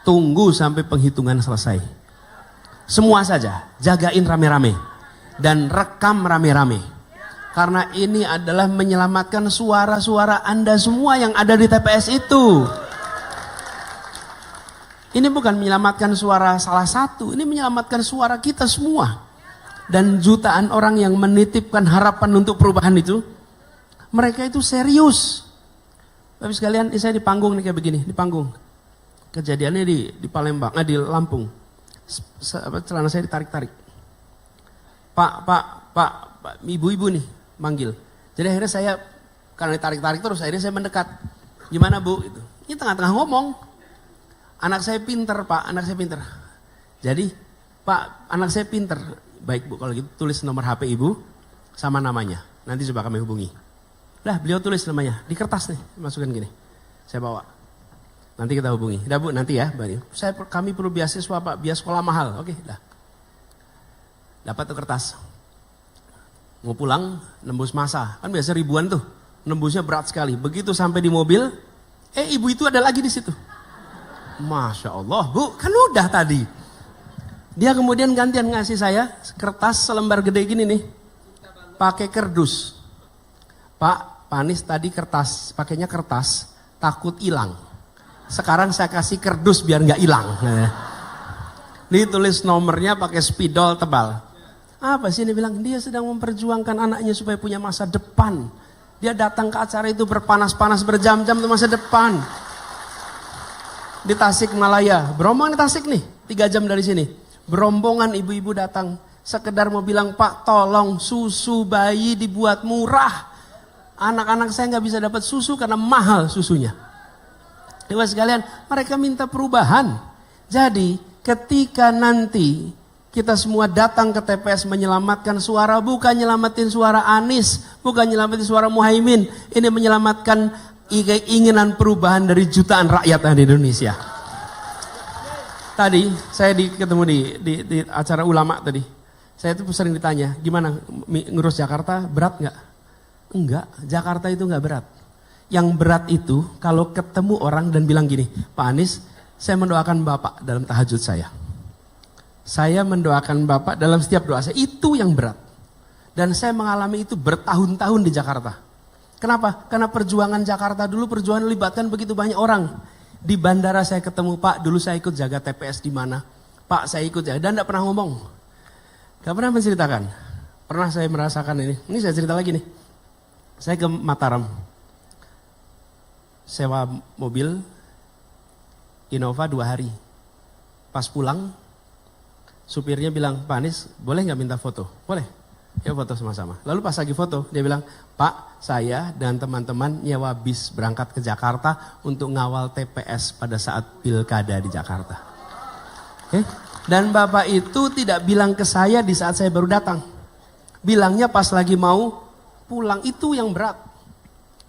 Speaker 1: Tunggu sampai penghitungan selesai. Semua saja, jagain rame-rame. Dan rekam rame-rame. Karena ini adalah menyelamatkan suara-suara Anda semua yang ada di TPS itu. Ini bukan menyelamatkan suara salah satu, ini menyelamatkan suara kita semua. Dan jutaan orang yang menitipkan harapan untuk perubahan itu, mereka itu serius. Tapi sekalian, saya di panggung nih kayak begini, di panggung. Kejadiannya di Palembang, di Lampung. Celana saya ditarik-tarik. Pak, ibu-ibu nih manggil. Jadi akhirnya saya, karena ditarik-tarik terus, akhirnya saya mendekat. Gimana Bu? Itu. Ini tengah-tengah ngomong. Anak saya pinter Pak, anak saya pinter. Jadi Pak, anak saya pinter. Baik Bu, kalau gitu tulis nomor HP Ibu sama namanya. Nanti coba kami hubungi. Lah beliau tulis namanya, di kertas nih, masukkan gini. Saya bawa. Nanti kita hubungi. Dah Bu, nanti ya. Kami perlu beasiswa Pak, biaya sekolah mahal. Oke, dah. Dapat tuh kertas. Mau pulang, nembus masa. Kan biasa ribuan tuh. Nembusnya berat sekali. Begitu sampai di mobil, ibu itu ada lagi di situ. Masya Allah, Bu, kan udah tadi. Dia kemudian gantian ngasih saya kertas selembar gede gini nih. Pakai kerdus. Pak Anies tadi pakainya kertas, takut hilang. Sekarang saya kasih kerdus biar nggak hilang. Ditulis nomornya pakai spidol tebal. Apa sih, dia bilang dia sedang memperjuangkan anaknya supaya punya masa depan. Dia datang ke acara itu berpanas-panas berjam-jam untuk masa depan. Di Tasikmalaya, berombongan di Tasik nih, 3 jam dari sini. Berombongan ibu-ibu datang, sekedar mau bilang, Pak tolong susu bayi dibuat murah. Anak-anak saya nggak bisa dapat susu karena mahal susunya. Ibu sekalian, mereka minta perubahan. Jadi ketika nanti kita semua datang ke TPS menyelamatkan suara, bukan nyelamatin suara Anies, bukan nyelamatin suara Muhaimin, ini menyelamatkan keinginan perubahan dari jutaan rakyat di Indonesia. Tadi saya ketemu di acara ulama tadi, saya itu sering ditanya, gimana ngurus Jakarta, berat nggak? Enggak, Jakarta itu nggak berat. Yang berat itu kalau ketemu orang dan bilang gini, Pak Anies, saya mendoakan Bapak dalam tahajud saya. Saya mendoakan Bapak dalam setiap doa saya, itu yang berat. Dan saya mengalami itu bertahun-tahun di Jakarta. Kenapa? Karena perjuangan Jakarta dulu, perjuangan melibatkan begitu banyak orang. Di bandara saya ketemu, Pak dulu saya ikut jaga TPS di mana. Pak saya ikut jaga, dan tidak pernah ngomong. Gak pernah menceritakan. Pernah saya merasakan ini saya cerita lagi nih. Saya ke Mataram. Sewa mobil Innova 2 hari. Pas pulang, supirnya bilang, Pak Anies boleh nggak minta foto? Boleh, ya foto sama-sama. Lalu pas lagi foto, dia bilang, Pak saya dan teman-teman nyewa bis berangkat ke Jakarta untuk ngawal TPS pada saat pilkada di Jakarta. Oke? Dan Bapak itu tidak bilang ke saya di saat saya baru datang. Bilangnya pas lagi mau pulang, itu yang berat.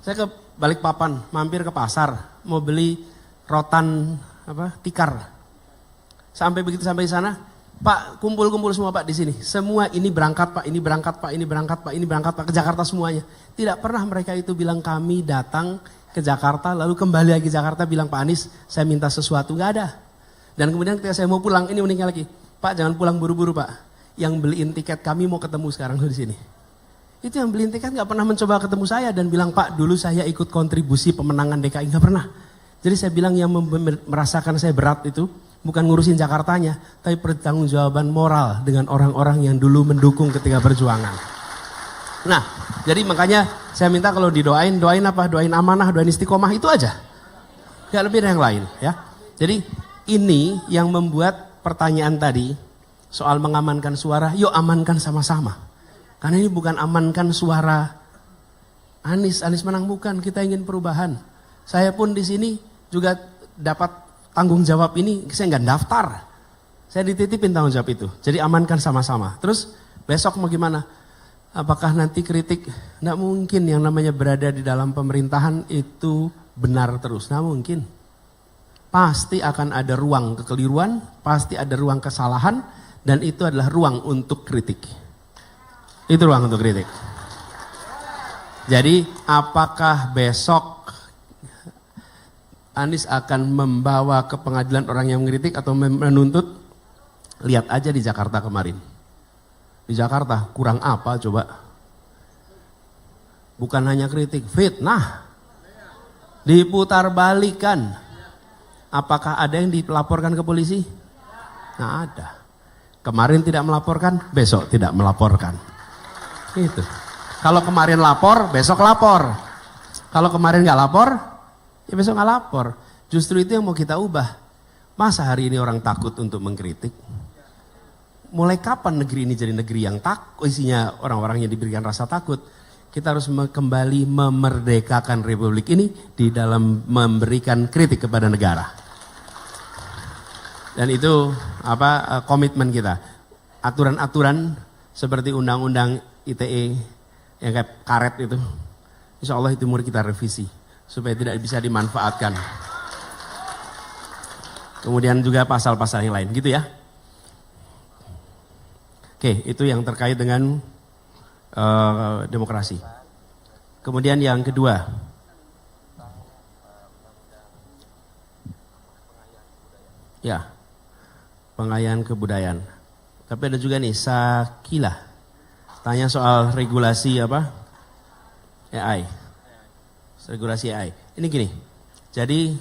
Speaker 1: Saya ke Balikpapan, mampir ke pasar, mau beli rotan tikar. Sampai begitu sampai di sana, Pak kumpul-kumpul semua Pak di sini. Semua ini berangkat Pak, ini berangkat Pak, ini berangkat Pak, ini berangkat Pak ke Jakarta semuanya. Tidak pernah mereka itu bilang kami datang ke Jakarta lalu kembali lagi ke Jakarta bilang Pak Anies saya minta sesuatu, nggak ada. Dan kemudian ketika saya mau pulang, ini uniknya lagi, Pak jangan pulang buru-buru Pak. Yang beliin tiket kami mau ketemu sekarang di sini. Itu yang beliin tiket nggak pernah mencoba ketemu saya dan bilang Pak dulu saya ikut kontribusi pemenangan DKI, nggak pernah. Jadi saya bilang yang merasakan saya berat itu bukan ngurusin Jakartanya, tapi pertanggungjawaban moral dengan orang-orang yang dulu mendukung ketika perjuangan. Nah, jadi makanya saya minta kalau doain apa? Doain amanah, doain istiqomah, itu aja. Gak lebih dari yang lain ya. Jadi ini yang membuat pertanyaan tadi soal mengamankan suara, yuk amankan sama-sama. Karena ini bukan amankan suara Anies menang, bukan, kita ingin perubahan. Saya pun di sini juga dapat tanggung jawab ini, saya nggak daftar. Saya dititipin tanggung jawab itu. Jadi amankan sama-sama. Terus besok mau gimana? Apakah nanti kritik? Nggak mungkin yang namanya berada di dalam pemerintahan itu benar terus. Nggak mungkin. Pasti akan ada ruang kekeliruan, pasti ada ruang kesalahan, dan itu adalah ruang untuk kritik. Itu ruang untuk kritik. Jadi apakah besok Anies akan membawa ke pengadilan orang yang mengkritik atau menuntut? Lihat aja di Jakarta kemarin. Di Jakarta kurang apa coba? Bukan hanya kritik, fitnah. Diputarbalikan. Apakah ada yang dilaporkan ke polisi? Nggak ada. Kemarin tidak melaporkan, besok tidak melaporkan. Gitu. Kalau kemarin lapor, besok lapor. Kalau kemarin nggak lapor, ya besok nggak lapor. Justru itu yang mau kita ubah. Masa hari ini orang takut untuk mengkritik? Mulai kapan negeri ini jadi negeri yang isinya orang-orang yang diberikan rasa takut? Kita harus kembali memerdekakan republik ini di dalam memberikan kritik kepada negara. Dan itu komitmen kita. Aturan-aturan seperti undang-undang ITE yang kayak karet itu, insya Allah itu mari kita revisi supaya tidak bisa dimanfaatkan. Kemudian juga pasal-pasal yang lain, gitu ya. Oke, itu yang terkait dengan demokrasi. Kemudian yang kedua, ya, pengayaan kebudayaan. Tapi ada juga nih Sakila. Tanya soal regulasi AI. Regulasi AI. Ini gini. Jadi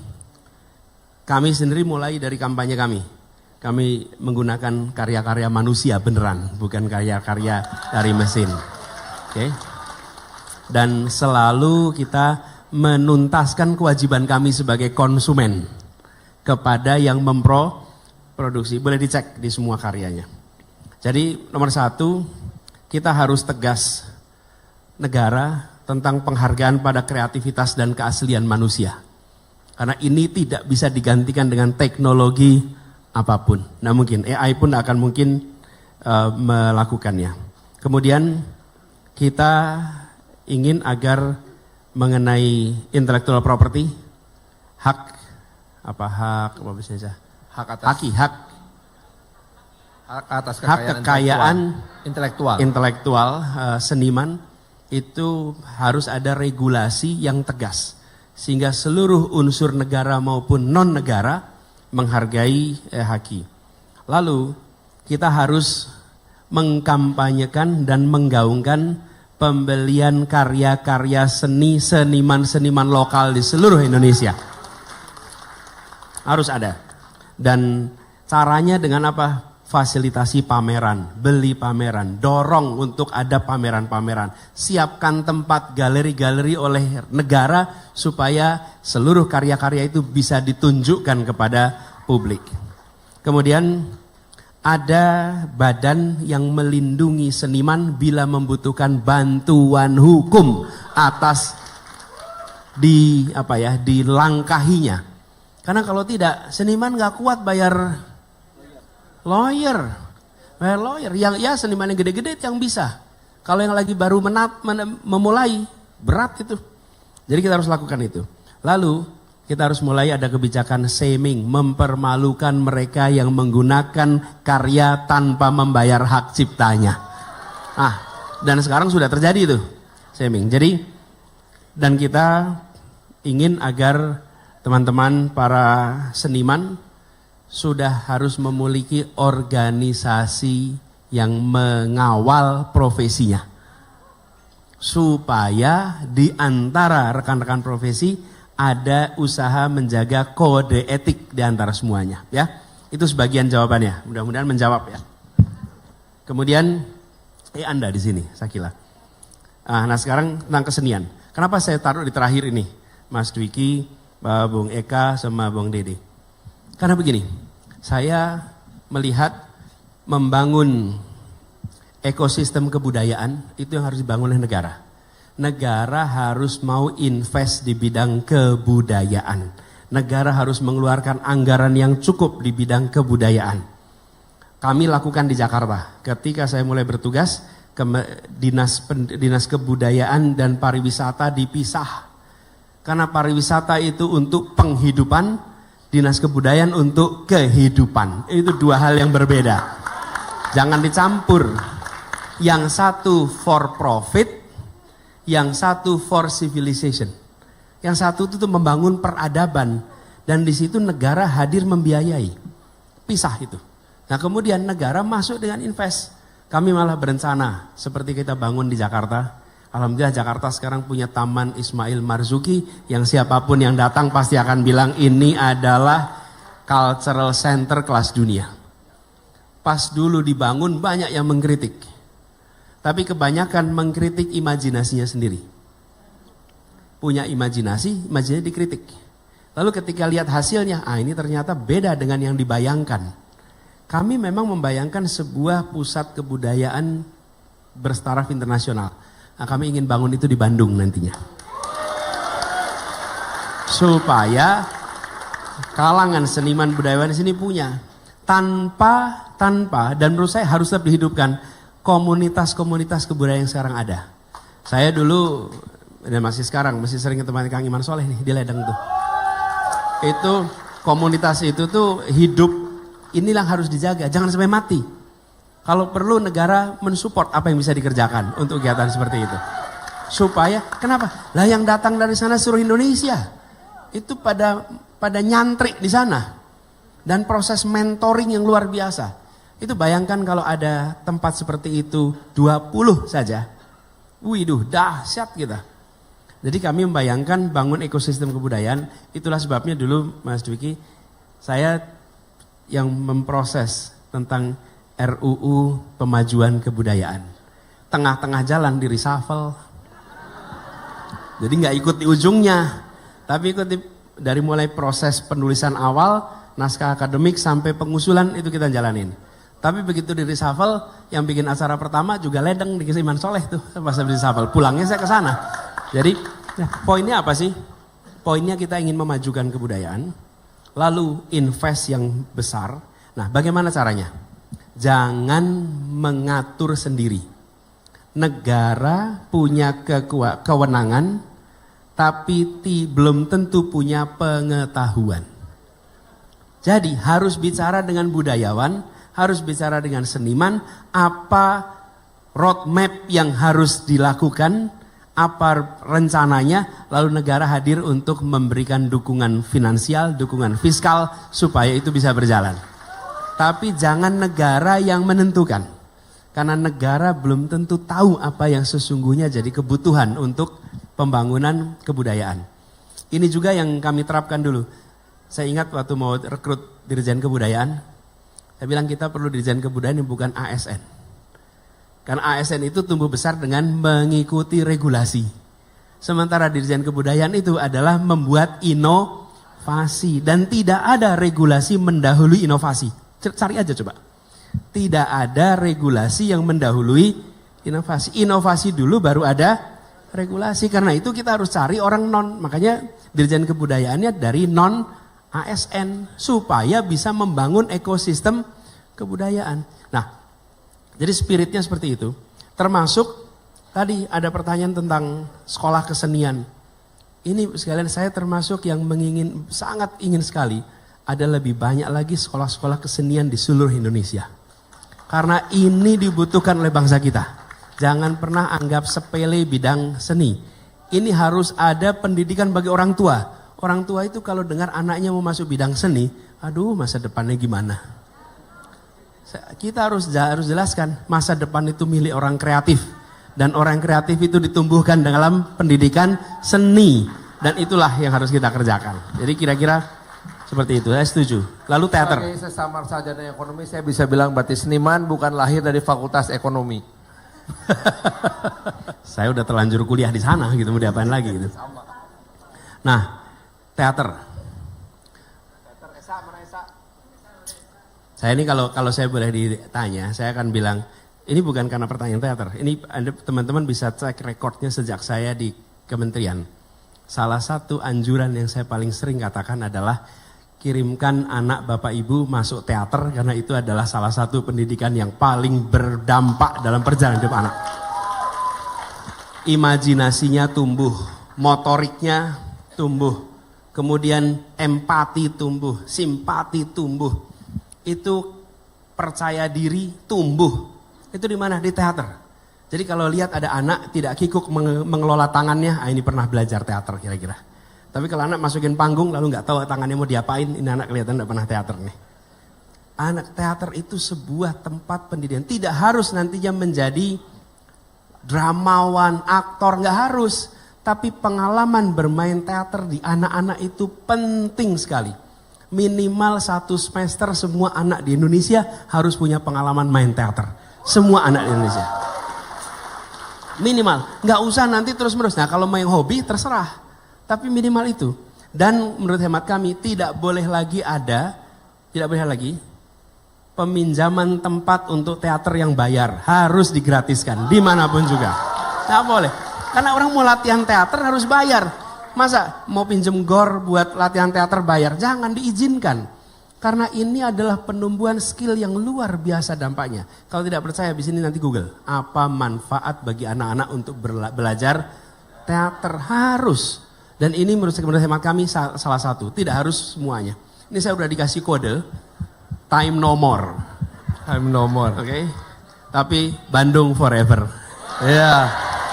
Speaker 1: kami sendiri mulai dari kampanye kami. Kami menggunakan karya-karya manusia beneran, bukan karya-karya dari mesin. Oke. Dan selalu kita menuntaskan kewajiban kami sebagai konsumen kepada yang memproduksi. Boleh dicek di semua karyanya. Jadi nomor 1, kita harus tegas negara tentang penghargaan pada kreativitas dan keaslian manusia. Karena ini tidak bisa digantikan dengan teknologi apapun. Nah mungkin AI pun akan mungkin melakukannya. Kemudian kita ingin agar mengenai intellectual property, hak kekayaan intelektual seniman itu harus ada regulasi yang tegas sehingga seluruh unsur negara maupun non negara menghargai haki. Lalu kita harus mengkampanyekan dan menggaungkan pembelian karya-karya seniman-seniman lokal di seluruh Indonesia. Harus ada. Dan caranya dengan apa? Fasilitasi pameran, beli pameran, dorong untuk ada pameran-pameran. Siapkan tempat galeri-galeri oleh negara supaya seluruh karya-karya itu bisa ditunjukkan kepada publik. Kemudian ada badan yang melindungi seniman bila membutuhkan bantuan hukum atas dilangkahinya. Karena kalau tidak, seniman nggak kuat bayar lawyer. Yang seniman yang gede-gede yang bisa. Kalau yang lagi baru memulai, berat itu. Jadi kita harus lakukan itu. Lalu kita harus mulai ada kebijakan shaming, mempermalukan mereka yang menggunakan karya tanpa membayar hak ciptanya. Dan sekarang sudah terjadi itu shaming. Jadi dan kita ingin agar teman-teman para seniman sudah harus memiliki organisasi yang mengawal profesinya. Supaya di antara rekan-rekan profesi ada usaha menjaga kode etik di antara semuanya. Ya, itu sebagian jawabannya. Mudah-mudahan menjawab ya. Kemudian, Anda di sini, Sakila. Nah sekarang tentang kesenian. Kenapa saya taruh di terakhir ini, Mas Dwiki, Bung Eka, sama Bung Dede? Karena begini, saya melihat membangun ekosistem kebudayaan itu yang harus dibangun oleh negara. Negara harus mau invest di bidang kebudayaan. Negara harus mengeluarkan anggaran yang cukup di bidang kebudayaan. Kami lakukan di Jakarta. Ketika saya mulai bertugas, Dinas Kebudayaan dan Pariwisata dipisah. Karena pariwisata itu untuk penghidupan, Dinas Kebudayaan untuk kehidupan. Itu dua hal yang berbeda. Jangan dicampur. Yang satu for profit, yang satu for civilization. Yang satu itu membangun peradaban. Dan di situ negara hadir membiayai. Pisah itu. Nah kemudian negara masuk dengan invest. Kami malah berencana seperti kita bangun di Jakarta. Alhamdulillah Jakarta sekarang punya Taman Ismail Marzuki yang siapapun yang datang pasti akan bilang ini adalah cultural center kelas dunia. Pas dulu dibangun banyak yang mengkritik. Tapi kebanyakan mengkritik imajinasinya sendiri. Punya imajinasi dikritik. Lalu ketika lihat hasilnya, ini ternyata beda dengan yang dibayangkan. Kami memang membayangkan sebuah pusat kebudayaan bertaraf internasional. Nah, kami ingin bangun itu di Bandung nantinya. Supaya kalangan seniman budayawan di sini punya. Tanpa dan menurut saya harus tetap dihidupkan komunitas-komunitas kebudayaan yang sekarang ada. Saya dulu dan masih sering ketemu Kang Iman Soleh nih di Ledeng tuh. Itu komunitas itu tuh hidup, inilah harus dijaga, jangan sampai mati. Kalau perlu negara mensupport apa yang bisa dikerjakan untuk kegiatan seperti itu. Supaya, kenapa? Lah yang datang dari sana seluruh Indonesia. Itu pada nyantrik di sana. Dan proses mentoring yang luar biasa. Itu bayangkan kalau ada tempat seperti itu 20 saja. Widuh, dahsyat kita. Jadi kami membayangkan bangun ekosistem kebudayaan. Itulah sebabnya dulu Mas Dwiki, Saya yang memproses tentang RUU pemajuan kebudayaan. Tengah-tengah jalan di reshuffle. Jadi nggak ikut di ujungnya, tapi ikut dari mulai proses penulisan awal, naskah akademik sampai pengusulan itu kita jalanin. Tapi begitu di reshuffle, yang bikin acara pertama juga ledeng di Iman Soleh tuh pas di reshuffle. Pulangnya saya ke sana. Jadi poinnya apa sih? Poinnya kita ingin memajukan kebudayaan, lalu invest yang besar. Nah, bagaimana caranya? Jangan mengatur sendiri. Negara punya kewenangan, tapi belum tentu punya pengetahuan. Jadi harus bicara dengan budayawan, harus bicara dengan seniman, apa roadmap yang harus dilakukan, apa rencananya, lalu negara hadir untuk memberikan dukungan finansial, dukungan fiskal, supaya itu bisa berjalan. Tapi jangan negara yang menentukan, karena negara belum tentu tahu apa yang sesungguhnya jadi kebutuhan untuk pembangunan kebudayaan. Ini juga yang kami terapkan dulu. Saya ingat waktu mau rekrut Dirjen Kebudayaan, saya bilang kita perlu Dirjen Kebudayaan yang bukan ASN. Karena ASN itu tumbuh besar dengan mengikuti regulasi. Sementara Dirjen Kebudayaan itu adalah membuat inovasi. Dan tidak ada regulasi mendahului inovasi. Cari aja coba. Tidak ada regulasi yang mendahului inovasi. Inovasi dulu baru ada regulasi. Karena itu kita harus cari orang non. Makanya Dirjen Kebudayaannya dari non ASN. Supaya bisa membangun ekosistem kebudayaan. Nah, jadi spiritnya seperti itu. Termasuk tadi ada pertanyaan tentang sekolah kesenian. Ini sekalian saya termasuk yang sangat ingin sekali ada lebih banyak lagi sekolah-sekolah kesenian di seluruh Indonesia. Karena ini dibutuhkan oleh bangsa kita. Jangan pernah anggap sepele bidang seni. Ini harus ada pendidikan bagi orang tua. Orang tua itu kalau dengar anaknya mau masuk bidang seni, aduh masa depannya gimana? Kita harus jelaskan masa depan itu milik orang kreatif. Dan orang kreatif itu ditumbuhkan dalam pendidikan seni. Dan itulah yang harus kita kerjakan. Jadi kira-kira seperti itu, saya setuju. Lalu teater.
Speaker 2: Sebagai sesama sarjana ekonomi, saya bisa bilang berarti seniman bukan lahir dari fakultas ekonomi.
Speaker 1: Saya udah terlanjur kuliah di sana gitu, mau diapain lagi gitu. Nah, teater. Saya ini kalau saya boleh ditanya, saya akan bilang, ini bukan karena pertanyaan teater. Ini teman-teman bisa cek rekodnya sejak saya di kementerian. Salah satu anjuran yang saya paling sering katakan adalah kirimkan anak bapak ibu masuk teater karena itu adalah salah satu pendidikan yang paling berdampak dalam perjalanan hidup anak. Imajinasinya tumbuh, motoriknya tumbuh, kemudian empati tumbuh, simpati tumbuh. Itu percaya diri tumbuh. Itu di mana? Di teater. Jadi kalau lihat ada anak tidak kikuk mengelola tangannya, ini pernah belajar teater kira-kira. Tapi kalau anak masukin panggung lalu nggak tahu tangannya mau diapain, ini anak kelihatan nggak pernah teater nih. Anak teater itu sebuah tempat pendidikan. Tidak harus nantinya menjadi dramawan, aktor, nggak harus. Tapi pengalaman bermain teater di anak-anak itu penting sekali. Minimal 1 semester semua anak di Indonesia harus punya pengalaman main teater. Semua anak di Indonesia. Minimal, nggak usah nanti terus-menerus. Nah kalau main hobi terserah, tapi minimal itu. Dan menurut hemat kami tidak boleh lagi peminjaman tempat untuk teater yang bayar. Harus digratiskan, dimanapun juga. Nggak boleh, karena orang mau latihan teater harus bayar. Masa mau pinjem gor buat latihan teater bayar? Jangan diizinkan. Karena ini adalah penumbuhan skill yang luar biasa dampaknya. Kalau tidak percaya di sini nanti Google. Apa manfaat bagi anak-anak untuk belajar teater? Harus. Dan ini menurut hemat kami salah satu. Tidak harus semuanya. Ini saya udah dikasih kode. Time no more.
Speaker 2: Time no more.
Speaker 1: Oke. Tapi Bandung forever.
Speaker 2: Iya.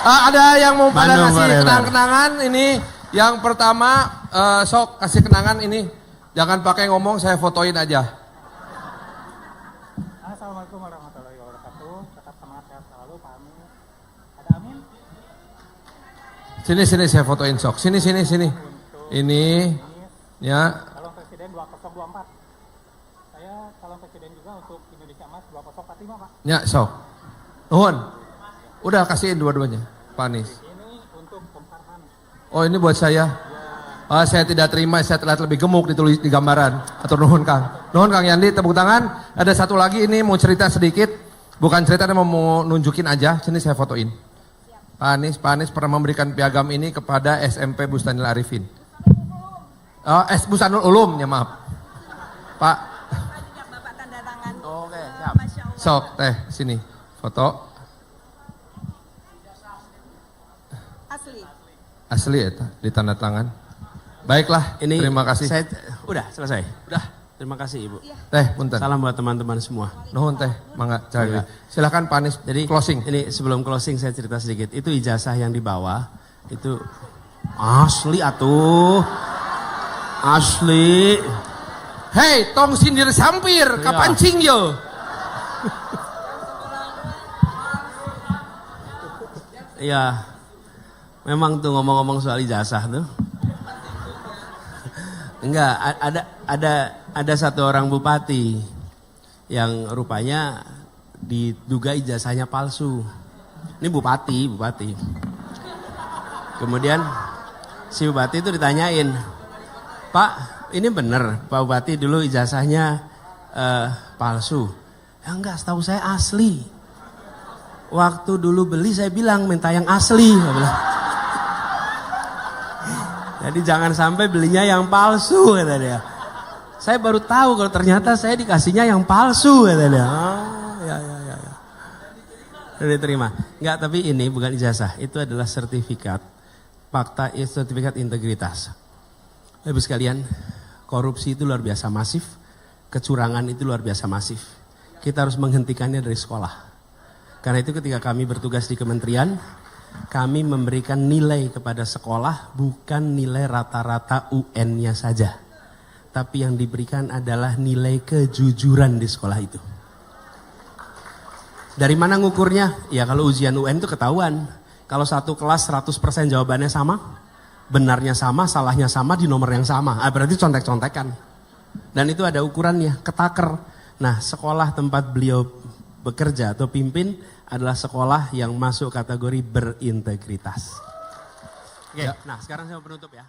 Speaker 2: Ada yang mau pada
Speaker 1: Bandung
Speaker 2: kasih
Speaker 1: forever.
Speaker 2: kenang-kenangan ini. Yang pertama, sok kasih kenangan ini. Jangan pakai ngomong, saya fotoin aja.
Speaker 10: Assalamualaikum warahmatullahi wabarakatuh. Tetap semangat sehat selalu, Pak Amin. Ada Amin?
Speaker 2: Sini saya fotoin sok. Sini. Ini ya.
Speaker 10: Calon Presiden 2024. Presiden juga untuk Indonesia Emas 2045 Pak.
Speaker 2: Ya, sok. Nuhun. Udah kasihin dua-duanya, Pak Anies.
Speaker 10: Ini untuk Om Farhan.
Speaker 2: Oh, ini buat saya. Saya tidak terima, saya terlihat lebih gemuk ditulis di gambaran. Atau nuhun Kang. Nuhun Kang Yandi, tepuk tangan. Ada satu lagi ini mau cerita sedikit. Bukan cerita, mau nunjukin aja. Sini saya fotoin. Pak Anies pernah memberikan piagam ini kepada SMP Bustanil Arifin. Bustanul Ulum, ya maaf. Pak. Oke, siap. Sok, teh, sini. Foto. Asli ya, ditanda tangan. Baiklah,
Speaker 1: Ini
Speaker 2: terima kasih.
Speaker 1: Udah selesai.
Speaker 2: Udah.
Speaker 1: Terima kasih Ibu.
Speaker 2: Teh, punten.
Speaker 1: Salam buat teman-teman semua.
Speaker 2: Nuhun teh, mangga. Silakan Pak Anies.
Speaker 1: Jadi
Speaker 2: closing.
Speaker 1: Ini sebelum closing saya cerita sedikit. Itu ijazah yang dibawa itu asli atuh. Asli.
Speaker 2: Hei, tong sindir sampir, kapancing yo.
Speaker 1: Iya. Memang tuh ngomong-ngomong soal ijazah tuh. Enggak, ada satu orang bupati yang rupanya diduga ijazahnya palsu. Ini bupati. Kemudian si bupati itu ditanyain, "Pak, ini bener Pak Bupati dulu ijazahnya palsu?" "Ya enggak, setahu saya asli. Waktu dulu beli saya bilang minta yang asli." Jadi jangan sampai belinya yang palsu, kata dia. Saya baru tahu kalau ternyata saya dikasihnya yang palsu, kata dia. Oh, ya. Sudah diterima. Enggak, tapi ini bukan ijazah. Itu adalah sertifikat. Sertifikat integritas. Ibu sekalian, korupsi itu luar biasa masif. Kecurangan itu luar biasa masif. Kita harus menghentikannya dari sekolah. Karena itu ketika kami bertugas di kementerian, kami memberikan nilai kepada sekolah bukan nilai rata-rata UN-nya saja. Tapi yang diberikan adalah nilai kejujuran di sekolah itu. Dari mana ngukurnya? Ya kalau ujian UN itu ketahuan. Kalau satu kelas 100% jawabannya sama, benarnya sama, salahnya sama, di nomor yang sama. Berarti contek-contekan. Dan itu ada ukurannya, ketaker. Nah, sekolah tempat beliau bekerja atau pimpin adalah sekolah yang masuk kategori berintegritas. Oke, nah sekarang saya mau penutup ya.